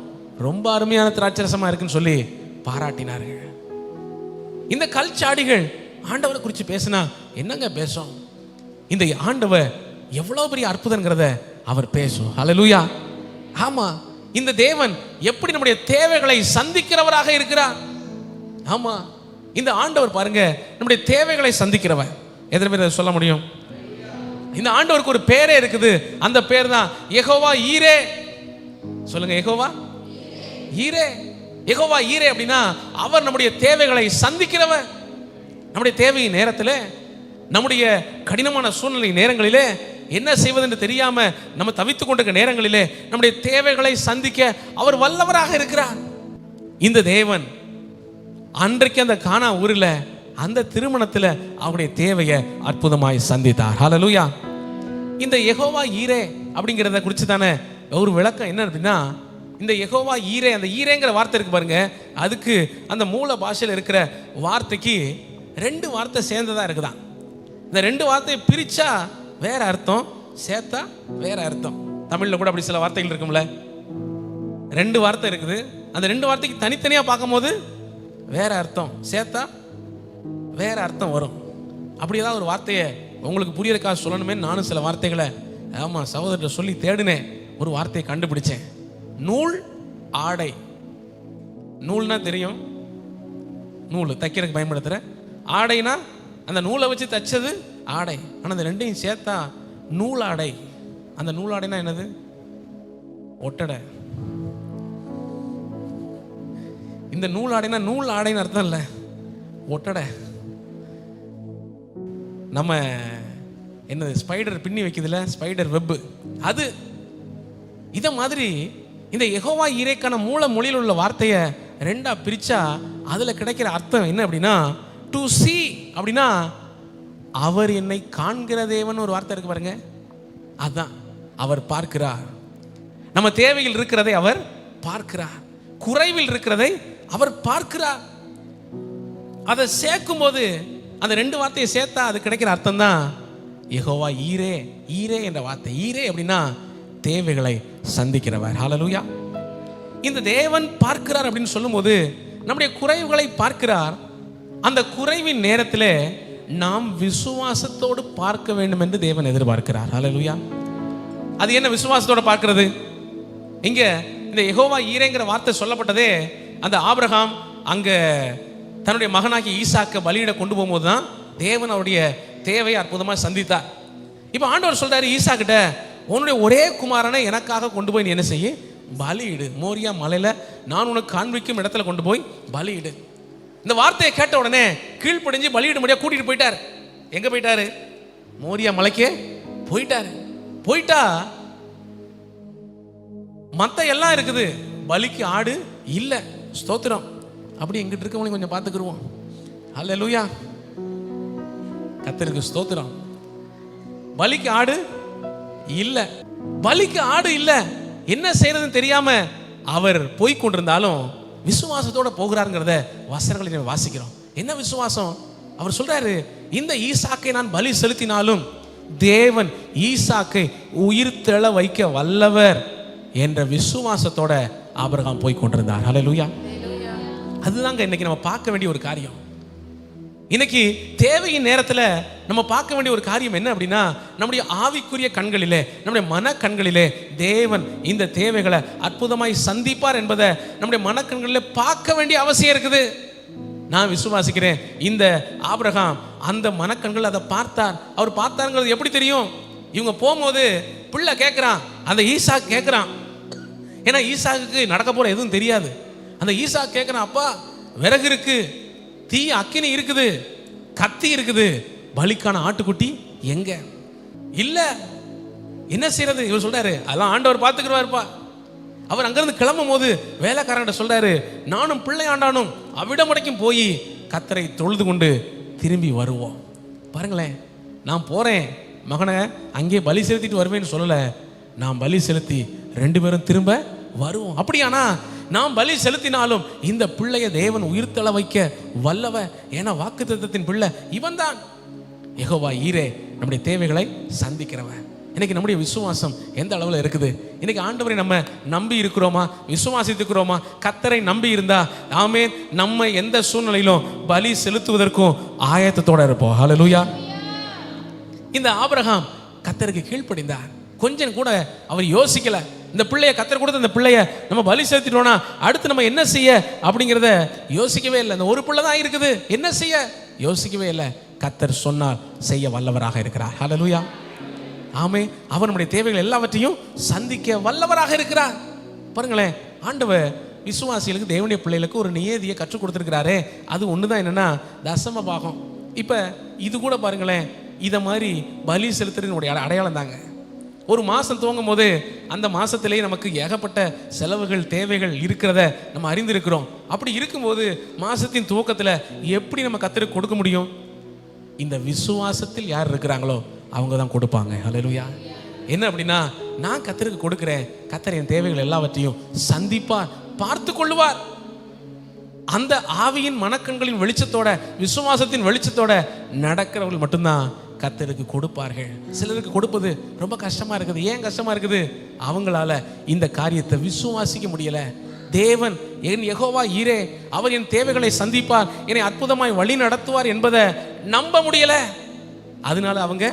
ரொம்ப அருமையான திராட்சரசமா இருக்குன்னு சொல்லி பாராட்டினார்கள். இந்த கல்சாடிகள் ஆண்டவரை குறித்து பேசினா என்னங்க பேசும்? இந்த ஆண்டவர் எவ்வளவு பெரிய அற்புதங்கிறத அவர் பேசும். ஹல்லேலூயா. ஆமா, இந்த தேவன் எப்படி நம்முடைய தேவைகளை சந்திக்கிறவராக இருக்கிறார். ஆமா, இந்த ஆண்டவர் பாருங்க, நம்முடைய தேவைகளை சந்திக்கிறவர். எத்தனை பேர் சொல்ல முடியும்? இந்த ஆண்டவருக்கு ஒரு பேரே இருக்குது. அந்த பேர் தான் யெகோவா ஈரே. சொல்லுங்க, யெகோவா ஈரே. யெகோவா ஈரே அப்படின்னா அவர் நம்முடைய தேவைகளை சந்திக்கிறவர். நம்முடைய தேவை நேரத்தில், நம்முடைய கடினமான சூழ்நிலை நேரங்களிலே, என்ன செய்வதென்று தெரியாம நம்ம தவித்துக் கொண்டிருக்கிற நேரங்களிலே நம்முடைய தேவைகளை சந்திக்க அவர் வல்லவராக இருக்கிறார். இந்த தேவன் அன்றைக்கு அந்த கானா ஊரில் அந்த திருமணத்தில் அவருடைய தேவையை அற்புதமாய் சந்தித்தார். ஹல்லேலூயா. இந்த யெகோவா ஈரே அப்படிங்கிறத குறித்து தானே ஒரு விளக்கம் என்ன அப்படின்னா, இந்த யெகோவா ஈரே, அந்த ஈரேங்கிற வார்த்தை இருக்கு பாருங்க, அதுக்கு அந்த மூல பாஷையில் இருக்கிற வார்த்தைக்கு 2 வார்த்தை சேர்ந்ததா இருக்குதான். இந்த 2 வார்த்தையை பிரிச்சா வேற அர்த்தம், சேர்த்தா வேற அர்த்தம். தமிழ்ல கூட அப்படி சில வார்த்தைகள் இருக்கும்ல. 2 வார்த்தை இருக்குது. அந்த 2 வார்த்தைக்கு தனித்தனியா பார்க்கும்போது வேற அர்த்தம், சேர்த்தா வேற அர்த்தம் வரும். அப்படி ஏதாவது ஒரு வார்த்தையை உங்களுக்கு புரியறதுக்காக சொல்லணுமே நானும் சில வார்த்தைகளை சகோதரர்கிட்ட சொல்லி தேடினேன். ஒரு வார்த்தையை கண்டுபிடிச்சேன். நூல், ஆடை. நூல்னா தெரியும், நூல் தைக்கிறதுக்கு பயன்படுத்துற. ஆடைனா அந்த நூலை வச்சு தைச்சது ஆடை. ஆனால் அந்த 2ஐயும் சேர்த்தா நூல் ஆடை. அந்த நூல் ஆடைனா என்னது? ஒட்டடை. இந்த நூல் ஆடைனா நூல் ஆடைன்னு அர்த்தம் இல்லை, ஒட்டடை. நம்ம என்னது, ஸ்பைடர் பின்னி வைக்குதுல, ஸ்பைடர் வெப். அது இதை மாதிரி இந்த யெகோவா ஈரேக்கான மூல மொழியில் உள்ள வார்த்தையை 2ஆ பிரிச்சா அதில் கிடைக்கிற அர்த்தம் என்ன அப்படின்னா, டு see அப்படின்னா அவர் என்னை காண்கிற தேவன். ஒரு வார்த்தை இருக்கு பாருங்க, அதான் அவர் பார்க்கிறார். நம்ம தேவையில் இருக்கிறதை அவர் பார்க்கிறார், குறைவில் இருக்கிறதை அவர் பார்க்கிறார். அதை சேர்க்கும் போது அந்த 2 வார்த்தையை சேர்த்தா அது கிடைக்கிற அர்த்தம் தான் யெகோவா ஈரே. ஈரே என்ற வார்த்தை, ஈரே அப்படின்னா தேவைகளை சந்திக்கிறவர். ஹல்லேலூயா. இந்த தேவன் பார்க்கிறார் அப்படின்னு சொல்லும்போது நம்முடைய குறைவுகளை பார்க்கிறார். அந்த குறைவின் நேரத்தில் நாம் விசுவாசத்தோடு பார்க்க வேண்டும் என்று தேவன் எதிர்பார்க்கிறார். ஹல்லேலூயா. அது என்ன விசுவாசத்தோடு பார்க்கிறது? இங்க இந்த யெகோவா ஈரேங்கிற வார்த்தை சொல்லப்பட்டதே அந்த ஆபிரகாம் அங்க தன்னுடைய மகனாகி ஈசாக்க பலியிட கொண்டு போகும்போது தான் தேவன் அவருடைய தேவையை அற்புதமாக சந்தித்தார். இப்போ ஆண்டவர் சொல்றாரு ஈசாக்கிட்ட, உன்னுடைய ஒரே குமாரனை எனக்காக கொண்டு போய் நீ என்ன செய்ய, பலியிடு. மோரியா மலையில நான் உனக்கு காண்பிக்கும் இடத்துல கொண்டு போய் பலியிடு. இந்த வார்த்தையை கேட்ட உடனே கீழ்ப்படிஞ்சு பலியிடும்படியா கூட்டிட்டு போயிட்டாரு. எங்க போயிட்டாரு? மோரியா மலைக்கே போயிட்டாரு. போயிட்டா மத்த எல்லாம் இருக்குது, பலிக்கு ஆடு இல்ல. ஸ்தோத்திரம். அப்படி எங்கிட்ட இருக்கவங்க கொஞ்சம் பார்த்துக்கிருவோம். அல்லேலூயா, கர்த்தருக்கு ஸ்தோத்திரம். பலிக்கு ஆடு இல்ல, பலிக்கு ஆடு இல்ல. என்ன செய்யறதுன்னு தெரியாம அவர் போய் கொண்டிருந்தாலும் விசுவாசத்தோட போகிறாருங்கிறத வசனங்களை வாசிக்கிறோம். என்ன விசுவாசம்? அவர் சொல்றாரு, இந்த ஈசாக்கை நான் பலி செலுத்தினாலும் தேவன் ஈசாக்கை உயிர் தெழ வைக்க வல்லவர் என்ற விசுவாசத்தோட ஆபிரகாம் போய் கொண்டிருந்தார். ஹல்லேலூயா. அதுதாங்க இன்னைக்கு நம்ம பார்க்க வேண்டிய ஒரு காரியம். இன்னைக்கு தேவையின் நேரத்தில் நம்ம பார்க்க வேண்டிய ஒரு காரியம் என்ன அப்படின்னா, நம்முடைய ஆவிக்குரிய கண்களிலே, நம்முடைய மன கண்களிலே தேவன் இந்த தேவைகளை அற்புதமாய் சந்திப்பார் என்பதை நம்முடைய மனக்கண்களிலே பார்க்க வேண்டிய அவசியம் இருக்குது. நான் விசுவாசிக்கிறேன், இந்த ஆபிரகாம் அந்த மனக்கண்கள் அதை பார்த்தார். அவர் பார்த்தாருங்கிறது எப்படி தெரியும்? இவங்க போகும்போது பிள்ளை கேட்குறான், அந்த ஈசாக் கேட்குறான். ஏன்னா ஈசாக்கு நடக்க போற எதுவும் தெரியாது. அந்த ஈசாக் கேட்குறான், அப்பா விறகு இருக்கு, தீ அக்கினி இருக்குது, கத்தி இருக்குது, பலிக்கான ஆட்டுக்குட்டி எங்க? இல்ல, என்ன செய்யறது? இவர் சொல்றாரு, அதெல்லாம் ஆண்டவர் பார்த்துக்கிறாருப்பா. அவர் அங்கிருந்து கிளம்பும் போது வேலைக்காரங்கிட்ட சொல்றாரு, நானும் பிள்ளை ஆண்டானும் அவ்விடம் வரைக்கும் போய் கர்த்தரை தொழுது கொண்டு திரும்பி வருவோம். பாருங்களேன், நான் போறேன் மகனை அங்கே பலி செலுத்திட்டு வருவேன்னு சொல்லல, நான் பலி செலுத்தி 2 பேரும் திரும்ப வருவோம். அப்படியானா நாம் பலி செலுத்தினாலும் இந்த பிள்ளைய தேவன் உயிர்த்தெழ வைக்க வல்லவ. ஏன்னா வாக்குத்தத்தத்தின் பிள்ளை இவன் தான். யெகோவா ஈரே நம்முடைய தேவைகளை சந்திக்கிறவன். இன்னைக்கு நம்முடைய விசுவாசம் எந்த அளவில் இருக்குது? இன்னைக்கு ஆண்டவரை நம்ம நம்பி இருக்கிறோமா? விசுவாசித்துக்கிறோமா? கர்த்தரை நம்பி இருந்தா ஆமென், நம்ம எந்த சூழ்நிலையிலும் பலி செலுத்துவதற்கும் ஆயத்தத்தோட இருப்போம். ஹல்லேலூயா. இந்த ஆபிரகாம் கர்த்தருக்கு கீழ்ப்படிந்தார். கொஞ்சம் கூட அவர் யோசிக்கல. இந்த பிள்ளைய கர்த்தர் கொடுத்த இந்த பிள்ளைய நம்ம பலி செலுத்திட்டோம்னா அடுத்து நம்ம என்ன செய்ய அப்படிங்கிறத யோசிக்கவே இல்லை. இந்த ஒரு பிள்ளை தான் இருக்குது, என்ன செய்ய யோசிக்கவே இல்லை. கர்த்தர் சொன்னால் செய்ய வல்லவராக இருக்கிறார். ஹல்லேலூயா. ஆமே, அவர் நம்முடைய தேவைகள் எல்லாவற்றையும் சந்திக்க வல்லவராக இருக்கிறார். பாருங்களேன், ஆண்டவர் விசுவாசிகளுக்கு, தேவனுடைய பிள்ளைகளுக்கு ஒரு நியதியை கற்றுக் கொடுத்துருக்கிறாரே. அது ஒண்ணுதான், என்னன்னா தசம பாகம். இப்ப இது கூட பாருங்களேன், இதை மாதிரி பலி செலுத்துறதுனுடைய அடையாளம் தாங்க. ஒரு மாதம் துவங்கும் போது அந்த மாதத்திலேயே நமக்கு ஏகப்பட்ட செலவுகள் தேவைகள் இருக்கிறத நம்ம அறிந்திருக்கிறோம். அப்படி இருக்கும்போது மாதத்தின் துவக்கத்தில் எப்படி நம்ம கர்த்தருக்கு கொடுக்க முடியும்? இந்த விசுவாசத்தில் யார் இருக்கிறாங்களோ அவங்க தான் கொடுப்பாங்க. ஹல்லேலூயா. என்ன அப்படின்னா, நான் கர்த்தருக்கு கொடுக்கிறேன், கர்த்தர் என் தேவைகள் எல்லாவற்றையும் சந்திப்பார், பார்த்து கொள்ளுவார். அந்த ஆவியின் மனக்கண்களின் வெளிச்சத்தோட, விசுவாசத்தின் வெளிச்சத்தோட நடக்கிறவர்கள் மட்டும்தான் கர்த்தருக்கு கொடுப்பார்கள். சிலருக்கு கொடுப்பது ரொம்ப கஷ்டமா இருக்குது. ஏன் கஷ்டமா இருக்குது? அவங்களால இந்த காரியத்தை விசுவாசிக்க முடியல. தேவன் என் யெகோவா ஈரே, அவர் என் தேவைகளை சந்திப்பார், என்னை அற்புதமாய் வழி நடத்துவார் என்பதை நம்ப முடியல. அதனால அவங்க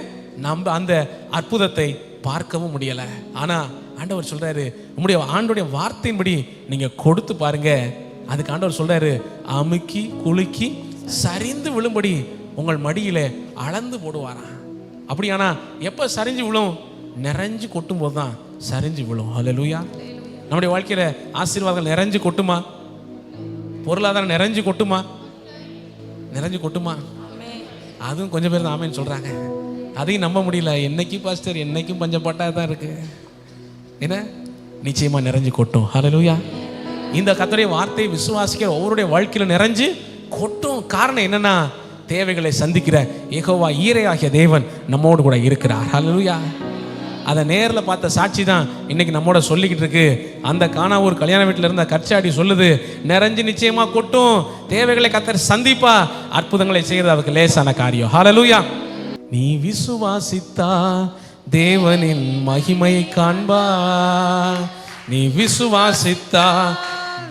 நம்ப அந்த அற்புதத்தை பார்க்கவும் முடியல. ஆனா ஆண்டவர் சொல்றாரு, உங்களுடைய ஆண்டோடைய வார்த்தையின்படி நீங்க கொடுத்து பாருங்க. அதுக்கு ஆண்டவர் சொல்றாரு, அமுக்கி குலுக்கி சரிந்து விழும்படி உங்கள் மடியில அளந்து போடுவாராம். அப்படியானா எப்ப சரிஞ்சு விழும்? நிறைஞ்சு கொட்டும் போது தான் சரிஞ்சு விழும். ஹல்லேலூயா. நம்முடைய வாழ்க்கையில ஆசீர்வாதங்கள் நிறைஞ்சு கொட்டுமா? பொருளாதாரம் நிறைஞ்சு கொட்டுமா? நிறைஞ்சு கொட்டுமா? அதுவும் கொஞ்சம் பேர் தான் ஆமேன்னு சொல்றாங்க. அதையும் நம்ப முடியல. என்னைக்கு பாஸ்டர், என்னைக்கும் பஞ்சம் பட்டா தான் இருக்கு. என்ன? நிச்சயமா நிறைஞ்சு கொட்டும். ஹல்லேலூயா. இந்த கர்த்தருடைய வார்த்தை விசுவாசிக்கிற ஒவ்வொருடைய வாழ்க்கையில நிறைஞ்சு கொட்டும். காரணம் என்னன்னா, தேவைகளை சந்திக்கிற யெகோவா ஈரே ஆகிய தேவன் நம்மோடு கூட இருக்கிறார். ஹல்லேலூயா. அதை நேரில் பார்த்த சாட்சி தான் இன்னைக்கு நம்மோட சொல்லிக்கிட்டு இருக்கு. அந்த கானாவூர் கல்யாண வீட்டில் இருந்த கற்சாடி சொல்லுது, நிறைஞ்சு நிச்சயமா கொட்டும், தேவைகளை கர்த்தர் சந்திப்பா, அற்புதங்களை செய்யறது அவருக்கு லேசான காரியம். ஹல்லேலூயா. நீ விசுவாசித்தா தேவனின் மகிமையை காண்பா. நீ விசுவாசித்தா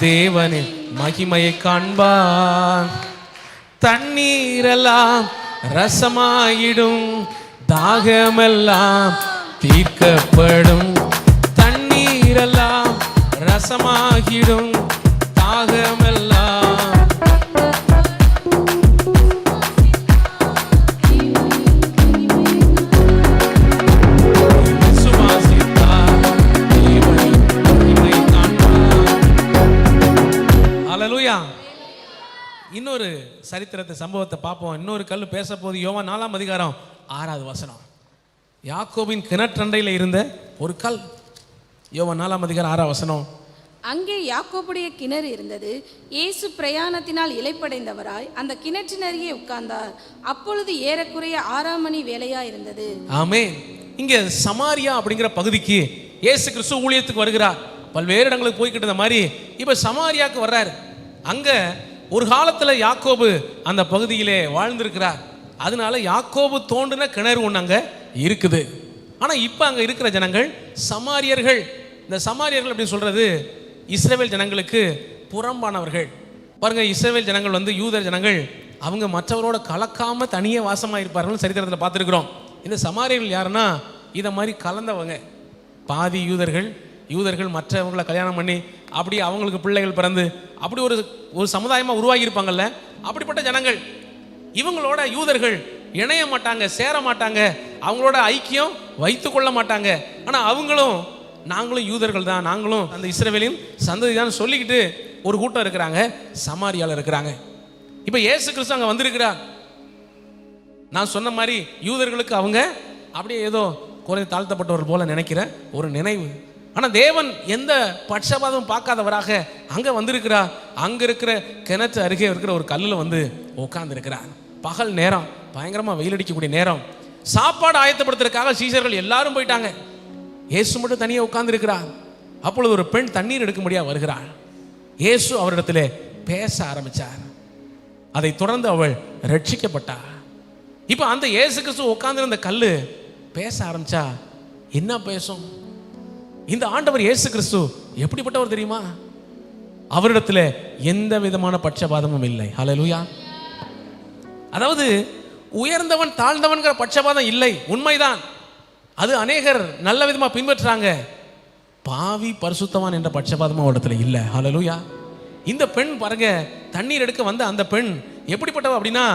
தேவனின் மகிமையை காண்பா. தண்ணீரெல்லாம் ரசமாயிடும், தாகமெல்லாம் தீர்க்கப்படும். தண்ணீரெல்லாம் ரசமாகிடும், தாகமெல்லாம். விசுவாசித்தா தேவனின் மகிமை காண்பா. இன்னொரு சரித்திரத்தை சம்பவத்தை பார்ப்போம். இன்னொரு கல் பேச போது யோவான் 4ஆம் அதிகாரம் 6வது வசனம். யாக்கோபின் கிணற்றண்டையில் இருந்த ஒரு கல். யோவான் 4ஆம் அதிகாரம் 6ஆம் வசனம். அங்கே யாக்கோபுடைய கிணறு இருந்தது. இயேசு பிரயாணத்தினால் இளைப்படைந்தவராய் அந்த கிணற்றினருகே உட்கார்ந்தார். அப்பொழுது ஏறக்குறைய 6ஆம் மணி வேளையா இருந்தது. ஆமென். இங்க சமாரியா அப்படிங்கிற பகுதிக்கு இயேசு கிறிஸ்து ஊழியத்துக்கு வருகிறார். பல்வேறு இடங்களுக்கு போய்கிட்டு இருந்த மாதிரி இப்ப சமாரியாவுக்கு வர்றாரு. அங்க ஒரு காலத்துல யாக்கோபு அந்த பகுதியிலே வாழ்ந்திருக்கிறார். அதனால யாக்கோபு தோண்டின கிணறு ஒன்று அங்க இருக்குது. ஆனா இப்ப அங்க இருக்கிற ஜனங்கள் சமாரியர்கள். இந்த சமாரியர்கள் அப்படி சொல்றது இஸ்ரவேல் ஜனங்களுக்கு புறம்பானவர்கள். பாருங்க, இஸ்ரவேல் ஜனங்கள் வந்து யூதர் ஜனங்கள், அவங்க மற்றவரோட கலக்காம தனியே வாசமாக இருப்பார்கள். சரித்திரத்தில் பார்த்துருக்கிறோம். இந்த சமாரியர்கள் யாருன்னா இதை மாதிரி கலந்தவங்க. பாதி யூதர்கள் மற்றவங்களை கல்யாணம் பண்ணி அப்படி அவங்களுக்கு பிள்ளைகள் பிறந்து அப்படி ஒரு சமுதாயமாக உருவாகி இருப்பாங்கல்ல, அப்படிப்பட்ட ஜனங்கள். இவங்களோட யூதர்கள் இணைய மாட்டாங்க, சேர மாட்டாங்க, அவங்களோட ஐக்கியம் வைத்து கொள்ள மாட்டாங்க. ஆனால் அவங்களும் நாங்களும் யூதர்கள் தான், நாங்களும் அந்த இஸ்ரவேலின் சந்ததி தான் சொல்லிக்கிட்டு ஒரு கூட்டம் இருக்கிறாங்க, சமாரியால இருக்கிறாங்க. இப்போ இயேசு கிறிஸ்து அங்கே வந்திருக்கிறார். நான் சொன்ன மாதிரி யூதர்களுக்கு அவங்க அப்படியே ஏதோ குறைந்து தாழ்த்தப்பட்டவர் போல நினைக்கிற ஒரு நினைவு. ஆனால் தேவன் எந்த பட்சபாதமும் பார்க்காதவராக அங்கே வந்திருக்கிறார். அங்கே இருக்கிற கிணற்று அருகே இருக்கிற ஒரு கல்லில் வந்து உட்கார்ந்து இருக்கிறார். பகல் நேரம், பயங்கரமாக வெயில் அடிக்கக்கூடிய நேரம். சாப்பாடு ஆயத்தப்படுத்துறதுக்காக சீஷர்கள் எல்லாரும் போயிட்டாங்க. இயேசு மட்டும் தனியாக உட்கார்ந்து இருக்கிறார். அப்பொழுது ஒரு பெண் தண்ணீர் எடுக்கும்படியாக வருகிறாள். இயேசு அவரிடத்தில் பேச ஆரம்பித்தார். அதை தொடர்ந்து அவள் ரட்சிக்கப்பட்டார். இப்போ அந்த இயேசு கிறிஸ்து உட்கார்ந்து அந்த கல் பேச ஆரம்பிச்சா என்ன பேசும்? இந்த ஆண்டவர் இயேசு கிறிஸ்து எப்படிப்பட்டவர் தெரியுமா? அவரிடத்தில் எந்த விதமான பட்சபாதமும் இல்லை. ஹல்லேலூயா. அதாவது உயர்ந்தவன் தாழ்ந்தவன்கிற பட்சபாதம் இல்லை, உண்மைதான். அது அநேகர் நல்ல விதமாக பின்பற்றாங்க. பாவி பரிசுத்தவான் என்ற பட்சபாதமும் அவரிடத்தில் இல்லை. ஹல்லேலூயா. இந்த பெண் பாருங்க, தண்ணீர் எடுக்க வந்த அந்த பெண் எப்படிப்பட்டவ அப்படின்னா,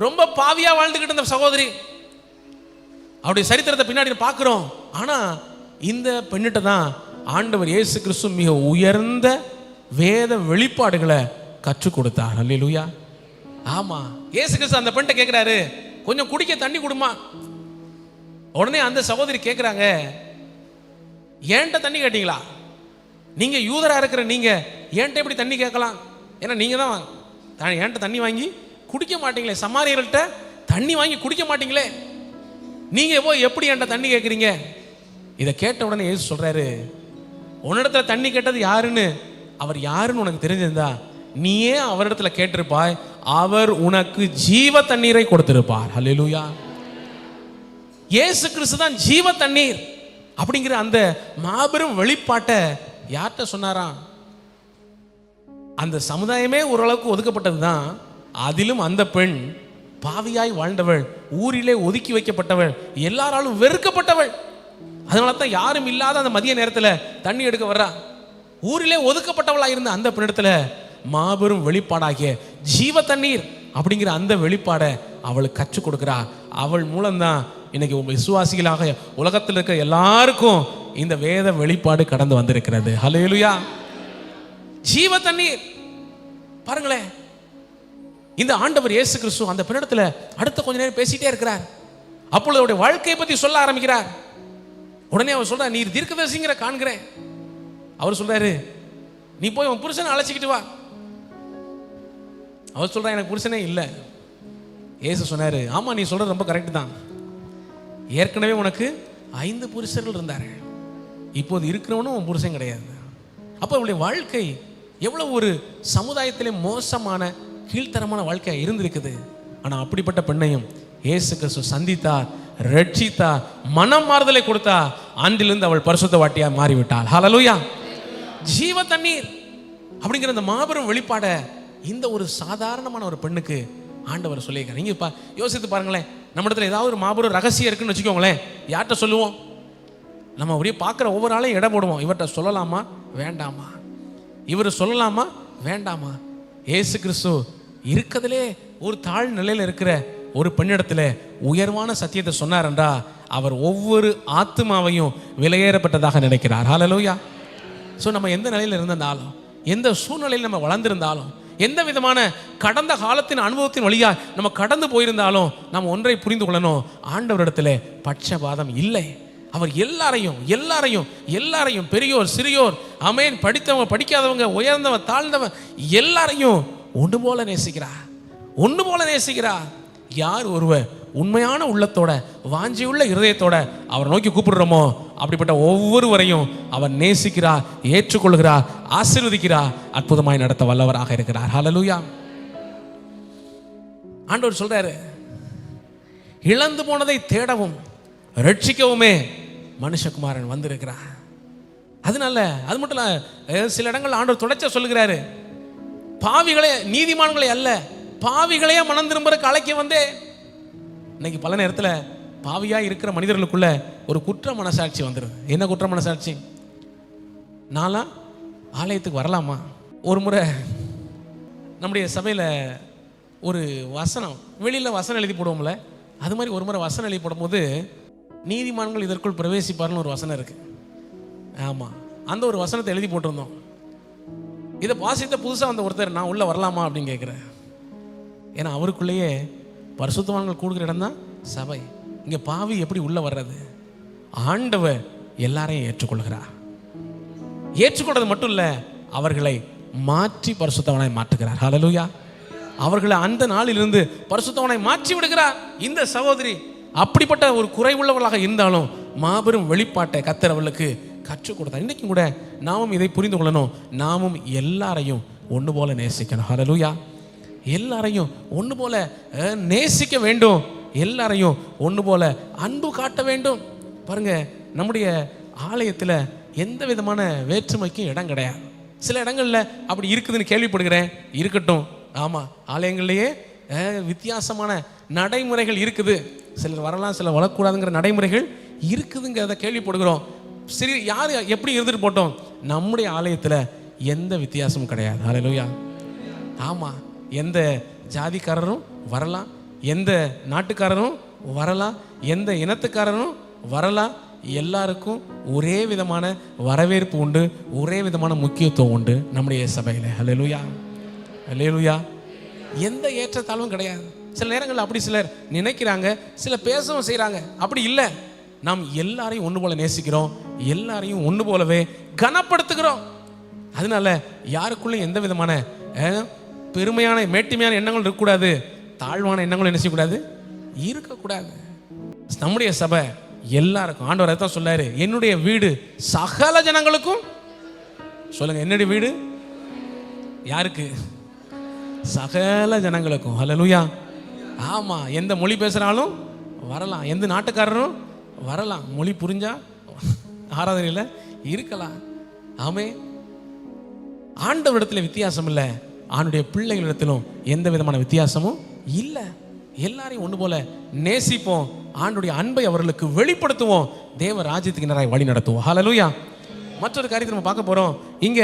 ரொம்ப பாவியா வாழ்ந்துகிட்டு இருந்த சகோதரி. அவருடைய சரித்திரத்தை பின்னாடி பார்க்கிறோம். ஆனா இந்த பெண்ணிட்ட தான் ஆண்டவர் இயேசு கிறிஸ்து மிக உயர்ந்த வேத வெளிப்பாடுகளை கற்றுக் கொடுத்தார். அல்லேலூயா. ஆமா, இயேசு கிறிஸ்து அந்த பெண்ணிட்ட கேட்கிறாரு, கொஞ்சம் குடிக்க தண்ணி கொடுமா. உடனே அந்த சகோதரி கேட்கிறாங்க, ஏன்ட்ட தண்ணி கேட்டீங்களா? நீங்க யூதரா இருக்கிற நீங்க ஏன்ட்ட எப்படி தண்ணி கேட்கலாம்? ஏன்னா நீங்க தான் ஏன்ட்ட தண்ணி வாங்கி குடிக்க மாட்டீங்களே, சமாரியர்கள்ட்ட தண்ணி வாங்கி குடிக்க மாட்டீங்களே, நீங்க எப்படி என்கிட்ட தண்ணி கேட்குறீங்க? இதை கேட்ட உடனே இயேசு சொல்றாரு, உன்னிடத்துல தண்ணி கேட்டது யாருன்னு, அவர் யாருன்னு உனக்கு தெரிஞ்சிருந்தா நீயே அவரிடத்துல கேட்டிருப்பாய், அவர் உனக்கு ஜீவ தண்ணீரை கொடுத்திருப்பார். ஹல்லேலூயா. இயேசு கிறிஸ்து தான் ஜீவ தண்ணீர் அப்படிங்கிற அந்த மாபெரும் வெளிப்பாட்டை யார்கிட்ட சொன்னாராம்? அந்த சமுதாயமே ஓரளவுக்கு ஒதுக்கப்பட்டது தான். அதிலும் அந்த பெண் பாவியாய் வாழ்ந்தவள், ஊரிலே ஒதுக்கி வைக்கப்பட்டவள், எல்லாராலும் வெறுக்கப்பட்டவள். அதனால தான் யாரும் இல்லாத அந்த மதிய நேரத்தில் தண்ணி எடுக்க வர்றா. ஊரிலே ஒதுக்கப்பட்டவளாக இருந்த அந்த பெண்ணிடத்துல மாபெரும் வெளிப்பாடாகிய ஜீவ தண்ணீர் அப்படிங்கிற அந்த வெளிப்பாடை அவளுக்கு கற்றுக் கொடுக்கிறா. அவள் மூலம்தான் இன்னைக்கு விசுவாசிகளாக உலகத்தில் இருக்க எல்லாருக்கும் இந்த வேத வெளிப்பாடு கடந்து வந்திருக்கிறது. ஹல்லேலூயா. ஜீவ தண்ணீர் பாருங்களேன். இந்த ஆண்டவர் இயேசு கிறிஸ்து அந்த பெண்ணிடத்துல அடுத்த கொஞ்ச நேரம் பேசிட்டே இருக்கிறார். அப்பொழுது அவருடைய வாழ்க்கையை பற்றி சொல்ல ஆரம்பிக்கிறார். உடனே அவர் சொல்றார், நீர் தீர்க்கதரிசிங்கிற காண்கிறேன். அவர் சொல்றாரு, நீ போய் உன் புருஷனை அழைச்சிக்கிட்டு வா. அவர் சொல்றா, எனக்கு புருஷனே இல்லை. இயேசு சொன்னாரு, ஆமா நீ சொல்றது ரொம்ப கரெக்ட் தான். ஏற்கனவே உனக்கு 5 புருஷர்கள் இருந்தார்கள், இப்போது இருக்கிறவனும் உன் புருஷன் கிடையாது. அப்போ அவளுடைய வாழ்க்கை எவ்வளவு ஒரு சமுதாயத்திலே மோசமான கீழ்த்தரமான வாழ்க்கையாக இருந்திருக்குது. ஆனால் அப்படிப்பட்ட பெண்ணையும் இயேசு கிறிஸ்து சந்தித்தார், ரட்சித்தார், மனம் மாறுதலை கொடுத்தார். ஆண்டிலிருந்து அவள் பரிசுத்த வாட்டியாக மாறிவிட்டாள். ஹல்லேலூயா. ஜீவ தண்ணீர் அப்படிங்கிற அந்த மாபெரும் வெளிப்பாடை இந்த ஒரு சாதாரணமான ஒரு பெண்ணுக்கு ஆண்டவர் சொல்லியிருக்காரு. நீங்க யோசித்து பாருங்களேன், நம்ம இடத்துல ஏதாவது ஒரு மாபெரும் ரகசியம் இருக்குன்னு வச்சுக்கோங்களேன், யார்கிட்ட சொல்லுவோம்? நம்ம அப்படியே பார்க்குற ஒவ்வொரு ஆளையும் இடம் போடுவோம். இவர்கிட்ட சொல்லலாமா வேண்டாமா, இவர் சொல்லலாமா வேண்டாமா. இயேசு கிறிஸ்து இருக்கிறதுலே ஒரு தாழ் நிலையில் இருக்கிற ஒரு பெண்ணிடத்துல உயர்வான சத்தியத்தை சொன்னார்ன்றா, அவர் ஒவ்வொரு ஆத்மாவையும் விலையேறப்பட்டதாக நினைக்கிறார். ஹல்லேலூயா. ஸோ நம்ம எந்த நிலையில் இருந்திருந்தாலும், எந்த சூழ்நிலையில் நம்ம வளர்ந்திருந்தாலும், எந்த விதமான கடந்த காலத்தின் அனுபவத்தின் வழியா நம்ம கடந்து போயிருந்தாலும் நம்ம ஒன்றை புரிந்து கொள்ளணும், ஆண்டவரிடத்துல பட்சபாதம் இல்லை. அவர் எல்லாரையும் எல்லாரையும் எல்லாரையும் பெரியோர் சிறியோர், ஆமென், படித்தவங்க படிக்காதவங்க, உயர்ந்தவன் தாழ்ந்தவன், எல்லாரையும் ஒன்று போல நேசிக்கிறார், ஒன்று போல நேசிக்கிறார். யார் ஒருவர் உண்மையான உள்ளத்தோட வாஞ்சியுள்ள இருதயத்தோட அவர் நோக்கி கூப்பிடுறோமோ அப்படிப்பட்ட ஒவ்வொருவரையும் அவர் நேசிக்கிறார், ஏற்றுக்கொள்கிறார், ஆசீர்வதிக்கிறார், அற்புதமாய் நடத்த வல்லவராக இருக்கிறார். ஹல்லேலூயா. ஆண்டவர் சொல்றாரு, இழந்து போனதை தேடவும் ரட்சிக்கவுமே மனுஷகுமாரன் வந்திருக்கிறார். அதனால அது மட்டும் இல்ல, சில இடங்கள் ஆண்டவர் தொடர்ச்சியா சொல்லுகிறாரு, பாவிகளே நீதிமான்களை அல்ல பாவிகளையே மனம் திரும்புறதுக்கு அழைக்க வந்தே. இன்னைக்கு பல நேரத்தில் பாவியாக இருக்கிற மனிதர்களுக்குள்ள ஒரு குற்ற மனசாட்சி வந்துடுது. என்ன குற்ற மனசாட்சி? நான்லாம் ஆலயத்துக்கு வரலாமா? ஒரு முறை நம்முடைய சபையில் ஒரு வசனம், வெளியில் வசனம் எழுதி போடுவோம்ல, அது மாதிரி ஒரு முறை வசனம் எழுதி போடும்போது நீதிமான்கள் இதற்குள் பிரவேசிப்பார்னு ஒரு வசனம் இருக்கு. ஆமாம், அந்த ஒரு வசனத்தை எழுதி போட்டிருந்தோம். இதை வாசித்த புதுசாக வந்த ஒருத்தர், நான் உள்ளே வரலாமா அப்படின்னு கேட்குறேன். ஏன்னா அவருக்குள்ளேயே பரிசுத்தவான்கள் கூடுகிற இடம் தான் சபை. இங்கே பாவி எப்படி உள்ளே வர்றது? ஆண்டவர் எல்லாரையும் ஏற்றுக்கொள்கிறார். ஏற்றுக்கொள்றது மட்டும் இல்லை, அவர்களை மாற்றி பரிசுத்தவனாய் மாற்றுகிறார். ஹல்லேலூயா. அவர்களை அந்த நாளிலிருந்து பரிசுத்தவனாய் மாற்றி விடுகிறார். இந்த சகோதரி அப்படிப்பட்ட ஒரு குறைவுள்ளவர்களாக இருந்தாலும் மாபெரும் வெளிப்பாட்டை கர்த்தர் அவளுக்கு கற்றுக் கொடுத்தார். இன்றைக்கும் கூட நாமும் இதை புரிந்து கொள்ளணும். நாமும் எல்லாரையும் ஒன்று போல நேசிக்கணும். ஹல்லேலூயா. எல்லாரையும் ஒன்று போல நேசிக்க வேண்டும், எல்லாரையும் ஒன்று போல அன்பு காட்ட வேண்டும். பாருங்க, நம்முடைய ஆலயத்தில் எந்த விதமான வேற்றுமைக்கும் இடம் கிடையாது. சில இடங்களில் அப்படி இருக்குதுன்னு கேள்விப்படுகிறேன். இருக்கட்டும். ஆமாம், ஆலயங்கள்லேயே வித்தியாசமான நடைமுறைகள் இருக்குது. சிலர் வரலாம், சிலர் வரக்கூடாதுங்கிற நடைமுறைகள் இருக்குதுங்கிறத கேள்விப்படுகிறோம். சரி, யார் எப்படி இருந்துட்டு போட்டோம், நம்முடைய ஆலயத்தில் எந்த வித்தியாசமும் கிடையாது. ஹல்லேலூயா. ஆமாம், எந்த ஜாதிக்காரரும் வரலாம், எந்த நாட்டுக்காரரும் வரலாம், எந்த இனத்துக்காரரும் வரலாம். எல்லாருக்கும் ஒரே விதமான வரவேற்பு உண்டு, ஒரே விதமான முக்கியத்துவம் உண்டு நம்முடைய சபையில். ஹல்லேலூயா, ஹல்லேலூயா. எந்த ஏற்றத்தாழ்வும் கிடையாது. சில நேரங்களில் அப்படி சிலர் நினைக்கிறாங்க, சில பேசவும் செய்கிறாங்க. அப்படி இல்லை, நாம் எல்லாரையும் ஒன்று போல நேசிக்கிறோம், எல்லாரையும் ஒன்று போலவே கனப்படுத்துகிறோம். அதனால யாருக்குள்ளே எந்த விதமான பெருமையான மேட்டிமையான எண்ணங்கள் இருக்கக்கூடாது, தாழ்வான எண்ணங்களும் என்ன செய்யக்கூடாது, இருக்கக்கூடாது. நம்முடைய சபை எல்லாருக்கும், ஆண்டவர் அதான் சொல்லாரு, என்னுடைய வீடு சகல ஜனங்களுக்கும். சொல்லுங்க, என்னுடைய வீடு யாருக்கு? சகல ஜனங்களுக்கும். ஹல்லேலூயா. ஆமா, எந்த மொழி பேசுறாலும் வரலாம், எந்த நாட்டுக்காரரும் வரலாம், மொழி புரிஞ்சா ஆராதனையில் இருக்கலாம். ஆமே, ஆண்டவரிடத்தில் வித்தியாசம் இல்லை, ஆண்டுடைய பிள்ளைகளிடத்திலும் எந்த விதமான வித்தியாசமும் இல்லை. எல்லாரையும் ஒன்று போல நேசிப்போம், ஆண்டுடைய அன்பை அவர்களுக்கு வெளிப்படுத்துவோம், தேவ ராஜ்யத்துக்கு நேராக வழி நடத்துவோம். ஹல்லேலூயா. மற்றொரு காரியத்தை நம்ம பார்க்க போறோம். இங்க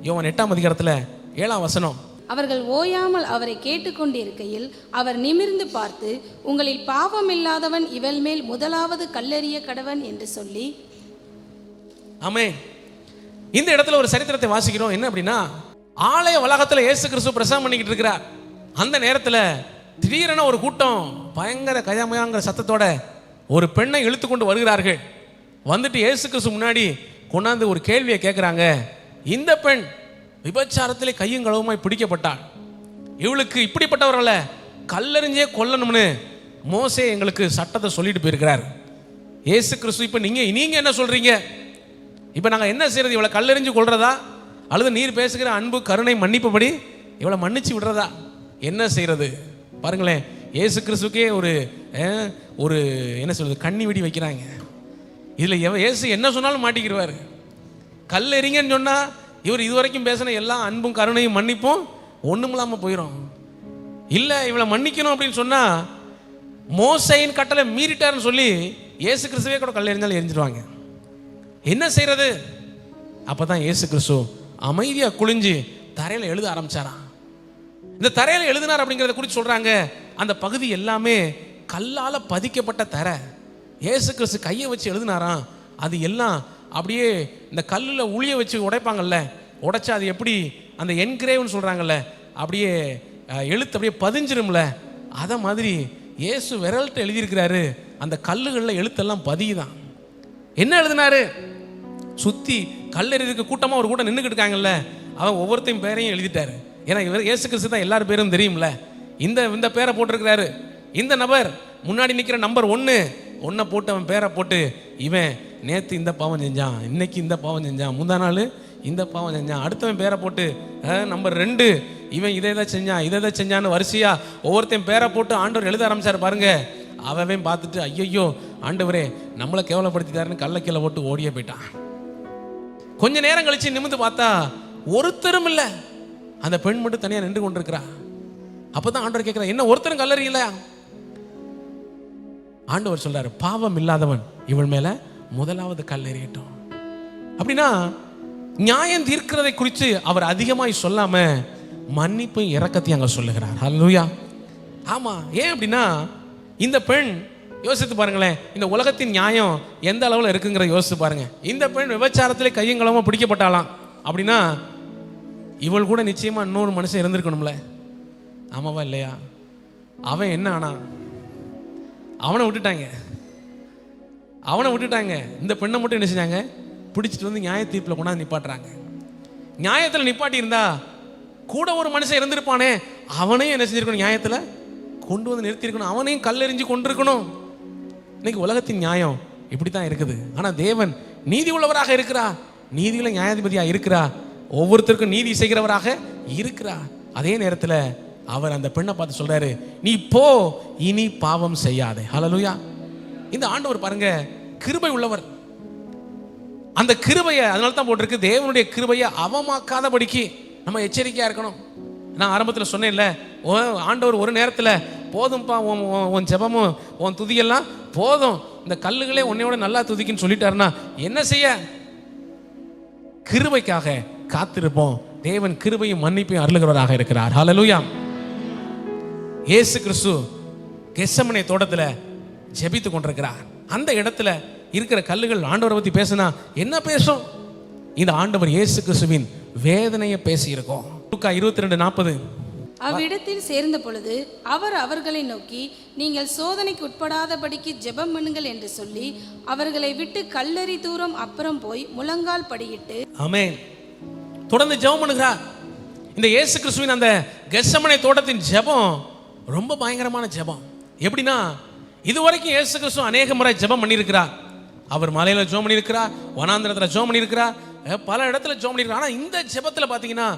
யோவான் 8ஆம் அதிகாரத்தில் 7ஆம் வசனம். அவர்கள் ஓயாமல் அவரை கேட்டுக்கொண்டிருக்கையில் அவர் நிமிர்ந்து பார்த்து, உங்களில் பாவம் இல்லாதவன் இவள் மேல் முதலாவது கல்லெறிய கடவன் என்று சொல்லி. ஆமே, இந்த இடத்துல ஒரு சரித்திரத்தை வாசிக்கிறோம். என்ன அப்படின்னா, ஆலய வளாகத்தில் இயேசு கிறிஸ்து பிரசங்கம் பண்ணிக்கிட்டு இருக்கிறார். அந்த நேரத்தில் திடீரென ஒரு கூட்டம் பயங்கர கயமயாங்கிற சத்தத்தோட ஒரு பெண்ணை இழுத்து கொண்டு வருகிறார்கள். வந்துட்டு இயேசு கிறிஸ்து முன்னாடி கொண்டாந்து ஒரு கேள்வியை கேட்குறாங்க. இந்த பெண் விபச்சாரத்திலே கையும் களவுமாய் பிடிக்கப்பட்டாள், இவளுக்கு இப்படிப்பட்டவர்களை கல்லெறிஞ்சே கொல்லணும்னு மோசே எங்களுக்கு சட்டத்தை சொல்லிட்டு போயிருக்கிறார். இயேசு கிறிஸ்து இப்போ நீங்க என்ன சொல்றீங்க? இப்போ நாங்கள் என்ன செய்யறது? இவளை கல்லெறிஞ்சு கொள்றதா, அல்லது நீர் பேசுகிற அன்பு கருணை மன்னிப்புபடி இவளை மன்னிச்சு விடுறதா? என்ன செய்யறது? பாருங்களேன், இயேசு கிறிஸ்துக்கே ஒரு என்ன சொல்றது, கண்ணி வெடி வைக்கிறாங்க. இதில் இயேசு என்ன சொன்னாலும் மாட்டிக்கிடுவார். கல் எறிங்கன்னு சொன்னால் இவர் இதுவரைக்கும் பேசின எல்லா அன்பும் கருணையும் மன்னிப்பும் ஒன்றும் இல்லாமல் போயிடும். இல்லை, இவளை மன்னிக்கணும் அப்படின்னு சொன்னால் மோசையின் கட்டளை மீறிட்டார்னு சொல்லி இயேசு கிறிஸ்துவே கூட கல் எறிஞ்சாலும் எரிஞ்சிடுவாங்க. என்ன செய்யறது? அப்போ தான் இயேசு கிறிஸ்து அமைதியாக குளிஞ்சு தரையில் எழுத ஆரம்பிச்சாராம். இந்த தரையில் எழுதினார் அப்படிங்கிறத குறித்து சொல்கிறாங்க. அந்த பகுதி எல்லாமே கல்லால் பதிக்கப்பட்ட தரை. இயேசு கிறிஸ்து கையை வச்சு எழுதினாராம். அது எல்லாம் அப்படியே இந்த கல்லில் உளிய வச்சு உடைப்பாங்கல்ல, உடைச்சா அது எப்படி அந்த என்கிரேவ்னு சொல்கிறாங்கல்ல, அப்படியே எழுத்து அப்படியே பதிஞ்சிரும்ல, அதை மாதிரி இயேசு விரல்கிட்ட எழுதியிருக்கிறாரு. அந்த கல்லுகளில் எழுத்தெல்லாம் பதியுதான். என்ன எழுதினாரு? சுற்றி கல்லெறிதுக்கு கூட்டமாக ஒரு கூட்டம் நின்றுக்கிட்டு இருக்காங்கல்ல, அவன் ஒவ்வொருத்தையும் பேரையும் எழுதிட்டாரு. ஏன்னா இவர் இயேசு கிறிஸ்து தான் எல்லாரும் பேரும் தெரியும்ல. இந்த பேரை போட்டிருக்கிறாரு. இந்த நபர் முன்னாடி நிற்கிற நம்பர் 1 போட்டு அவன் பேரை போட்டு, இவன் நேற்று இந்த பாவம் செஞ்சான், இன்னைக்கு இந்த பாவம் செஞ்சான், முந்தா நாள் இந்த பாவம் செஞ்சான். அடுத்தவன் பேரை போட்டு நம்பர் 2 இவன் இதை செஞ்சான்னு வரிசையா ஒவ்வொருத்தையும் பேரை போட்டு ஆண்டவர் எழுத ஆரம்பிச்சார் பாருங்க. அவன் பார்த்துட்டு ஐயோ ஆண்டவரே நம்மளை கேவலப்படுத்திட்டாருன்னு கல்ல கீழே போட்டு ஓடியே போயிட்டான். கொஞ்ச நேரம் கழிச்சு நிமிர்ந்து பார்த்தா ஒருத்தரும் இல்லை, அந்த பெண் மட்டும் தனியாக நின்று கொண்டிருக்கிறா. அப்பதான் ஆண்டவர் கேட்கிறார், என்ன ஒருத்தரும் கல்லறியல? ஆண்டவர் சொல்றாரு, பாவம் இல்லாதவன் இவள் மேல முதலாவது கல்லெறியட்டும். அப்படின்னா நியாயம் தீர்க்கிறதை குறித்து அவர் அதிகமாய் சொல்லாம மன்னிப்பு இரக்கத்தையும் அங்க சொல்லுகிறார். ஹல்லேலூயா. ஆமா, ஏன் அப்படின்னா இந்த பெண் யோசித்து பாருங்களேன், இந்த உலகத்தின் நியாயம் எந்த அளவில் இருக்குங்கிறத யோசித்து பாருங்க. இந்த பெண் விபச்சாரத்திலே கையங்களமா பிடிக்கப்பட்டாலாம் அப்படின்னா இவள் கூட நிச்சயமா இன்னொரு மனுஷன் இருந்திருக்கணும்ல. ஆமாவா இல்லையா? அவன் என்ன ஆனா? அவனை விட்டுட்டாங்க. இந்த பெண்ணை மட்டும் என்ன செஞ்சாங்க? பிடிச்சிட்டு வந்து நியாய தீர்ப்பில் கொண்டாந்து நிப்பாட்டுறாங்க. நியாயத்தில் நிப்பாட்டி இருந்தா கூட ஒரு மனுஷன் இருந்திருப்பானே, அவனையும் என்ன செஞ்சிருக்கணும்? நியாயத்தில் கொண்டு வந்து நிறுத்திருக்கணும், அவனையும் கல்லெறிஞ்சு கொண்டிருக்கணும். இன்னைக்கு உலகத்தின் நியாயம் இப்படி தான் இருக்குது. ஆனால் தேவன் நீதி உள்ளவராக இருக்கிறா, நீதியுள்ள நியாயாதிபதியா இருக்கிறா, ஒவ்வொருத்தருக்கும் நீதி செய்கிறவராக இருக்கிறா. அதே நேரத்தில் அவர் அந்த பெண்ணை பார்த்து சொல்றாரு, நீ போ, இனி பாவம் செய்யாதே. ஹல்லேலூயா. இந்த ஆண்டவர் பாருங்க கிருபை உள்ளவர். அந்த கிருபையை அதனால தான் போட்டிருக்கு, தேவனுடைய கிருபையை அவமாக்காதபடிக்கு நம்ம எச்சரிக்கையா இருக்கணும். நான் ஆரம்பத்தில் சொன்னேன்ல, ஆண்டவர் ஒரு நேரத்தில் போதும்பா உன் ஜெபமும் உன் துதியெல்லாம் போதும், இந்த கல்லுகளே உன்னையோட நல்லா துதிக்குன்னு சொல்லிட்டாருன்னா என்ன செய்ய? கிருபைக்காக காத்திருப்போம். தேவன் கிருபையும் மன்னிப்பையும் அருளுகிறவராக இருக்கிறார். ஹல்லேலூயா. இயேசு கிறிஸ்து கெத்செமனே தோட்டத்தில் ஜெபித்து கொண்டிருக்கிறார். அந்த இடத்துல இருக்கிற கல்லுகள் ஆண்டவரை பற்றி பேசினா என்ன பேசும்? இந்த ஆண்டவர் இயேசு கிறிஸ்துவின் வேதனையை பேசியிருக்கோம். லூக்கா 22:40. அவ்விடத்தில் சேர்ந்த பொழுது அவர் அவர்களை நோக்கி, நீங்கள் சோதனைக்கு உட்படாதபடிக்கு ஜெபம் பண்ணுங்கள் என்று சொல்லி அவர்களை விட்டு கல்லறி தூரம் அப்புறம் போய் முழங்கால் படியிட்டு. ஆமென். தொடர்ந்து ஜெபம் பண்ணுகிறார். இந்த இயேசு கிறிஸ்துவின் அந்த கெத்செமனே தோட்டத்தின் ஜெபம் ரொம்ப பயங்கரமான ஜெபம். எப்படின்னா, இதுவரைக்கும் இயேசு கிறிஸ்து அநேக முறை ஜெபம் பண்ணியிருக்கிறார். அவர் மலையில ஜெபம் பண்ணியிருக்கிறார், வனாந்திரத்தில் ஜெபம் பண்ணியிருக்கிறார், பல இடத்துல ஜெபம் பண்ணியிருக்கிறார். ஆனால் இந்த ஜெபத்தில் பார்த்தீங்கன்னா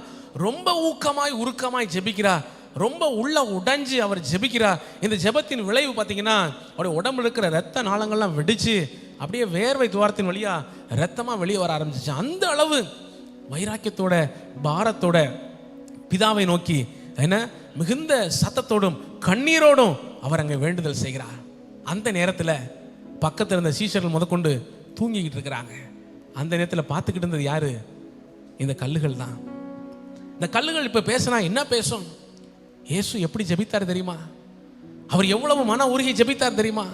ரொம்ப ஊக்கமாய் உருக்கமாய் ஜெபிக்கிறார், ரொம்ப உள்ள உடைஞ்சு அவர் ஜெபிக்கிறார். இந்த ஜெபத்தின் விளைவு பார்த்தீங்கன்னா அவருடைய உடம்புல இருக்கிற ரத்த நாளங்கள்லாம் வெடிச்சு அப்படியே வேர்வை துவாரத்தின் வழியா ரத்தமா வெளியே வர ஆரம்பிச்சிச்சு. அந்த அளவு வைராக்கியத்தோட பாரத்தோட பிதாவை நோக்கி என்ன மிகுந்த சத்தத்தோடும் கண்ணீரோடும் அவர் அங்கே வேண்டுதல் செய்கிறார். அந்த நேரத்தில் பக்கத்தில் இருந்த சீஷர்கள் முதற்கொண்டு தூங்கிக்கிட்டு இருக்கிறாங்க. அந்த நேரத்தில் பார்த்துக்கிட்டு இருந்தது யாரு? இந்த கல்லுகள் தான். இந்த கல்லுகள் இப்போ பேசினா என்ன பேசும்? இயேசு எப்படி ஜெபித்தார் தெரியுமா? அவர் எவ்வளவு மன உருகி ஜெபித்தார் தெரியுமா?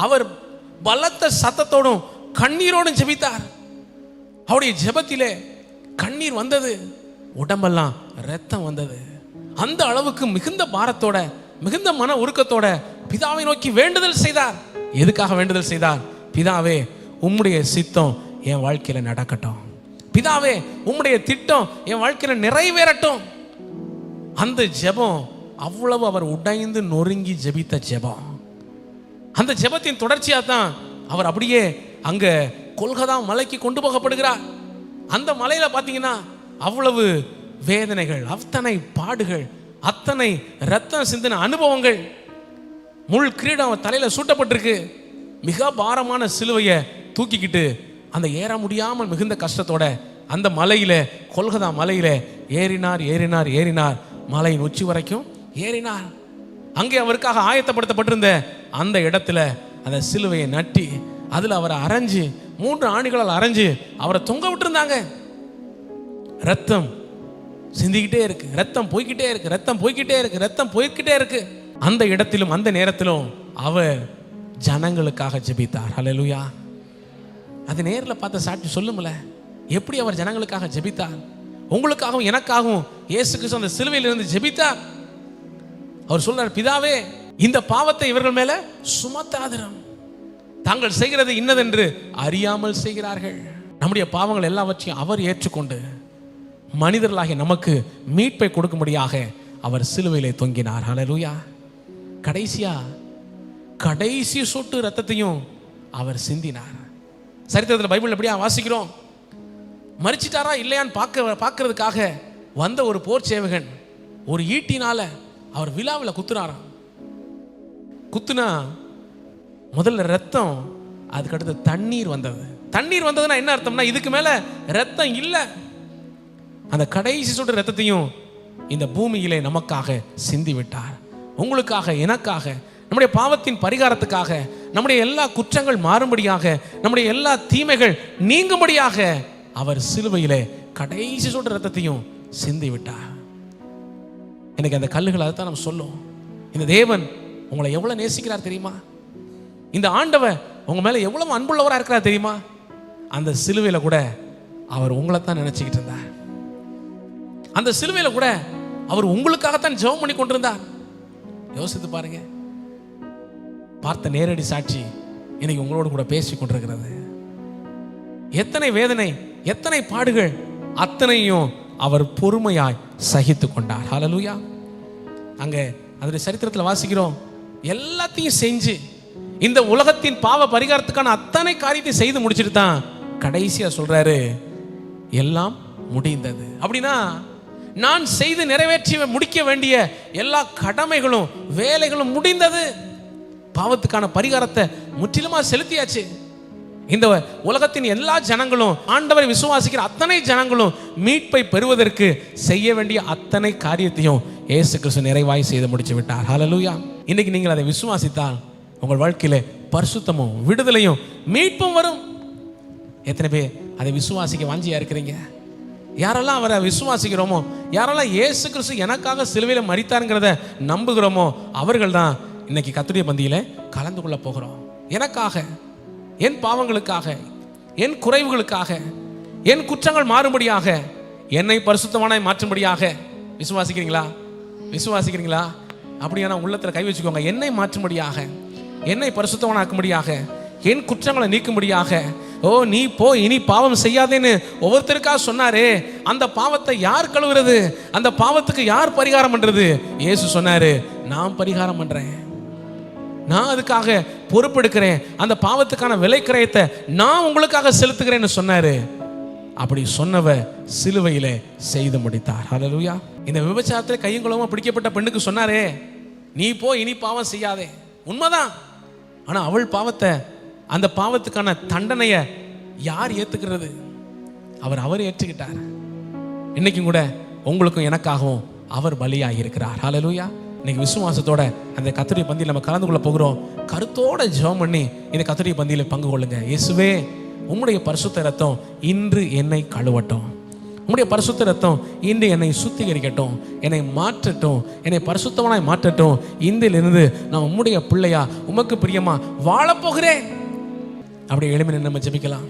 அவர் பலத்த சத்தத்தோடும் கண்ணீரோடும் ஜெபித்தார். அவருடைய ஜெபத்திலே கண்ணீர் வந்தது, உடம்பெல்லாம் ரத்தம் வந்தது. அந்த அளவுக்கு மிகுந்த பாரத்தோட மிகுந்த மன உருக்கத்தோட பிதாவை நோக்கி வேண்டுதல் செய்தார். எதுக்காக வேண்டுதல் செய்தார்? பிதாவே, உம்முடைய சித்தம் என் வாழ்க்கையில நடக்கட்டும். பிதாவே, உம்முடைய திட்டம் என் வாழ்க்கையில நிறைவேறட்டும். அந்த ஜெபம் அவ்வளவு அவர் உடைந்து நொறுங்கி ஜெபித்த ஜெபம். அந்த ஜெபத்தின் தொடர்ச்சியா தான் அவர் அப்படியே அங்க கொல்கதா மலைக்கு கொண்டு போகப்படுகிறார். அந்த மலையில பாத்தீங்கன்னா அவ்வளவு வேதனைகள், அத்தனை பாடுகள், அத்தனை ரத்தம் சிந்தின அனுபவங்கள். முள் கிரீடம் அவர் தலையில சூட்டப்பட்டிருக்கு. மிக பாரமான சிலுவையை தூக்கிக்கிட்டு அந்த ஏற முடியாமல் மிகுந்த கஷ்டத்தோட அந்த மலையில, கொல்கதா மலையில ஏறினார். மலையின் உச்சி வரைக்கும் ஏறினார். அங்கே அவருக்காக ஆயத்தப்படுத்தப்பட்டிருந்த அந்த இடத்துல அந்த சிலுவையை நட்டி அதுல அவரை அரைஞ்சு 3 ஆணிகளால் அரைஞ்சு அவரை தொங்க விட்டுருந்தாங்க. ரத்தம் சிந்திக்கிட்டே இருக்கு, ரத்தம் போய்கிட்டே இருக்கு. அந்த இடத்திலும் அந்த நேரத்திலும் அவர் ஜனங்களுக்காக ஜெபித்தார். ஹல்லேலூயா. அது நேரில் பார்த்த சாட்சி சொல்லுங்கள, எப்படி அவர் ஜனங்களுக்காக ஜெபித்தார். உங்களுக்காகவும் எனக்காகவும் இயேசு கிறிஸ்து அந்த சிலுவையிலிருந்து ஜெபித்தார். அவர் சொல்றார், பிதாவே இந்த பாவத்தை இவர்கள் மேல சுமத்தாதிரும், தாங்கள் செய்கிறது இன்னதென்று அறியாமல் செய்கிறார்கள். நம்முடைய பாவங்கள் எல்லாவற்றையும் அவர் ஏற்றுக்கொண்டு மனிதர்களாகிய நமக்கு மீட்பை கொடுக்கும்படியாக அவர் சிலுவையிலே தொங்கினார். ஹல்லேலூயா. கடைசி சொட்டு ரத்தத்தையும் அவர் சிந்தினார். சரித்திரத்தில் பைபிள் எப்படியா வாசிக்கிறோம், மரிச்சிட்டாரா இல்லையான்னு பார்க்கறதுக்காக வந்த ஒரு போர் சேவகன் ஒரு ஈட்டினால அவர் விழாவில் குத்துனாராம். குத்துனா முதல்ல ரத்தம், அதுக்கடுத்து தண்ணீர் வந்தது. தண்ணீர் வந்ததுன்னா என்ன அர்த்தம்னா, இதுக்கு மேல ரத்தம் இல்லை. அந்த கடைசி சொட்டு ரத்தத்தையும் இந்த பூமியிலே நமக்காக சிந்தி விட்டார். உங்களுக்காக, எனக்காக, நம்முடைய பாவத்தின் பரிகாரத்துக்காக, நம்முடைய எல்லா குற்றங்கள் மாறும்படியாக, நம்முடைய எல்லா தீமைகள் நீங்கும்படியாக அவர் சிலுவையிலே கடைசி சொட்டு ரத்தத்தையும் சிந்தி விட்டார். எனக்கு அந்த கல்லுகள் அதைத்தான் நம்ம சொல்லும். இந்த தேவன் உங்களை எவ்வளவு நேசிக்கிறார் தெரியுமா? இந்த ஆண்டவர் உங்க மேல எவ்வளவு அன்புள்ளவராக இருக்கிறார் தெரியுமா? அந்த சிலுவையில கூட அவர் உங்களைத்தான் நினைச்சுக்கிட்டு இருந்தார். அந்த சிலுவையில கூட அவர் உங்களுக்காகத்தான் ஜெபம் பண்ணி கொண்டிருந்தார். யோசித்து பாருங்க. பார்த்த நேரடி சாட்சி இன்னைக்கு உங்களோடு கூட பேசி கொண்டிருக்கிறது. எத்தனை வேதனை, எத்தனை பாடுகள், அத்தனையும் அவர் பொறுமையாய் சகித்து கொண்டார். ஹல்லேலூயா. அங்க அதனுடைய சரித்திரத்தில் வாசிக்கிறோம், எல்லாத்தையும் செஞ்சு இந்த உலகத்தின் பாவ பரிகாரத்துக்கான அத்தனை காரியத்தை செய்து முடிச்சுட்டு தான் கடைசியா சொல்றாரு, எல்லாம் முடிந்தது. அப்படின்னா நான் செய்து நிறைவேற்றி முடிக்க வேண்டிய எல்லா கடமைகளும் வேலைகளும் முடிந்தது. பாவத்துக்கான பரிகாரத்தை முற்றிலுமா செலுத்தியாச்சு. இந்த உலகத்தின் எல்லா ஜனங்களும், ஆண்டவரை விசுவாசிக்கிற அத்தனை ஜனங்களும் மீட்பை பெறுவதற்கு செய்ய வேண்டிய அத்தனை காரியத்தையும் இயேசு கிறிஸ்து நிறைவாய் செய்து முடிச்சு விட்டார். ஹல்லேலூயா. இன்னைக்கு நீங்கள் அதை விசுவாசித்தால் உங்கள் வாழ்க்கையில பரிசுத்தமும் விடுதலையும் மீட்பும் வரும். எத்தனை பேர் அதை விசுவாசிக்க வாஞ்சியா இருக்கிறீங்க? யாரெல்லாம் அவரை விசுவாசிக்கிறோமோ, யாரெல்லாம் இயேசு கிறிஸ்து எனக்காக சிலுவையில் மரித்தாருங்கிறத நம்புகிறோமோ, அவர்கள் தான் இன்னைக்கு கர்த்தருடைய பந்தியில கலந்து கொள்ள போகிறோம். எனக்காக, என் பாவங்களுக்காக, என் குறைவுகளுக்காக, என் குற்றங்கள் மாறும்படியாக, என்னை பரிசுத்தமானாய் மாற்றும்படியாக. விசுவாசிக்கிறீங்களா? விசுவாசிக்கிறீங்களா? அப்படியான உள்ளத்தில் கை வச்சுக்கோங்க. என்னை மாற்றும்படியாக, என்னை பரிசுத்தமானாக்கும்படியாக, என் குற்றங்களை நீக்கும்படியாக. ஓ, நீ போ, இனி பாவம் செய்யாதேன்னு ஒவ்வொருத்தருக்காக சொன்னாரே, அந்த பாவத்தை யார் கழுவுறது? அந்த பாவத்துக்கு யார் பரிகாரம் பண்றது? இயேசு சொன்னாரு, நான் பரிகாரம் பண்றேன், நான் அதுக்காக பொறுப்பெடுக்கிறேன், அந்த பாவத்துக்கான விலை கிரயத்தை நான் உங்களுக்காக செலுத்துகிறேன்னு சொன்னாரு. அப்படி சொன்னவ சிலுவையிலே செய்து முடித்தார். ஹல்லேலூயா. இந்த விபச்சாரத்தில் கையங்குளமா பிடிக்கப்பட்ட பெண்ணுக்கு சொன்னாரே, நீ போ, இனி பாவம் செய்யாதே. உண்மைதான். ஆனா அவள் பாவத்தை, அந்த பாவத்துக்கான தண்டனையை யார் ஏத்துக்கிறது? அவர் ஏற்றுக்கிட்டார். இன்னைக்கும் கூட உங்களுக்கும் எனக்காகவும் அவர் பலியாகி இருக்கிறார். ஹல்லேலூயா. இன்னைக்கு விசுவாசத்தோட அந்த கர்த்தருடைய பந்தியில் நம்ம கலந்து கொள்ள போகிறோம். கருத்தோட ஜெபம் பண்ணி இந்த கர்த்தருடைய பந்தியில் பங்கு கொள்ளுங்க. இயேசுவே, உம்முடைய பரிசுத்த ரத்தம் இன்று என்னை கழுவட்டும். உம்முடைய பரிசுத்த ரத்தம் இன்று என்னை சுத்திகரிக்கட்டும், என்னை மாற்றட்டும், என்னை பரிசுத்தவனாய் மாற்றட்டும். இன்றிலிருந்து நான் உம்முடைய பிள்ளையா, உமக்கு பிரியமா வாழப்போகிறேன். அப்படி எளிமையை நம்ம ஜெபிக்கலாம்.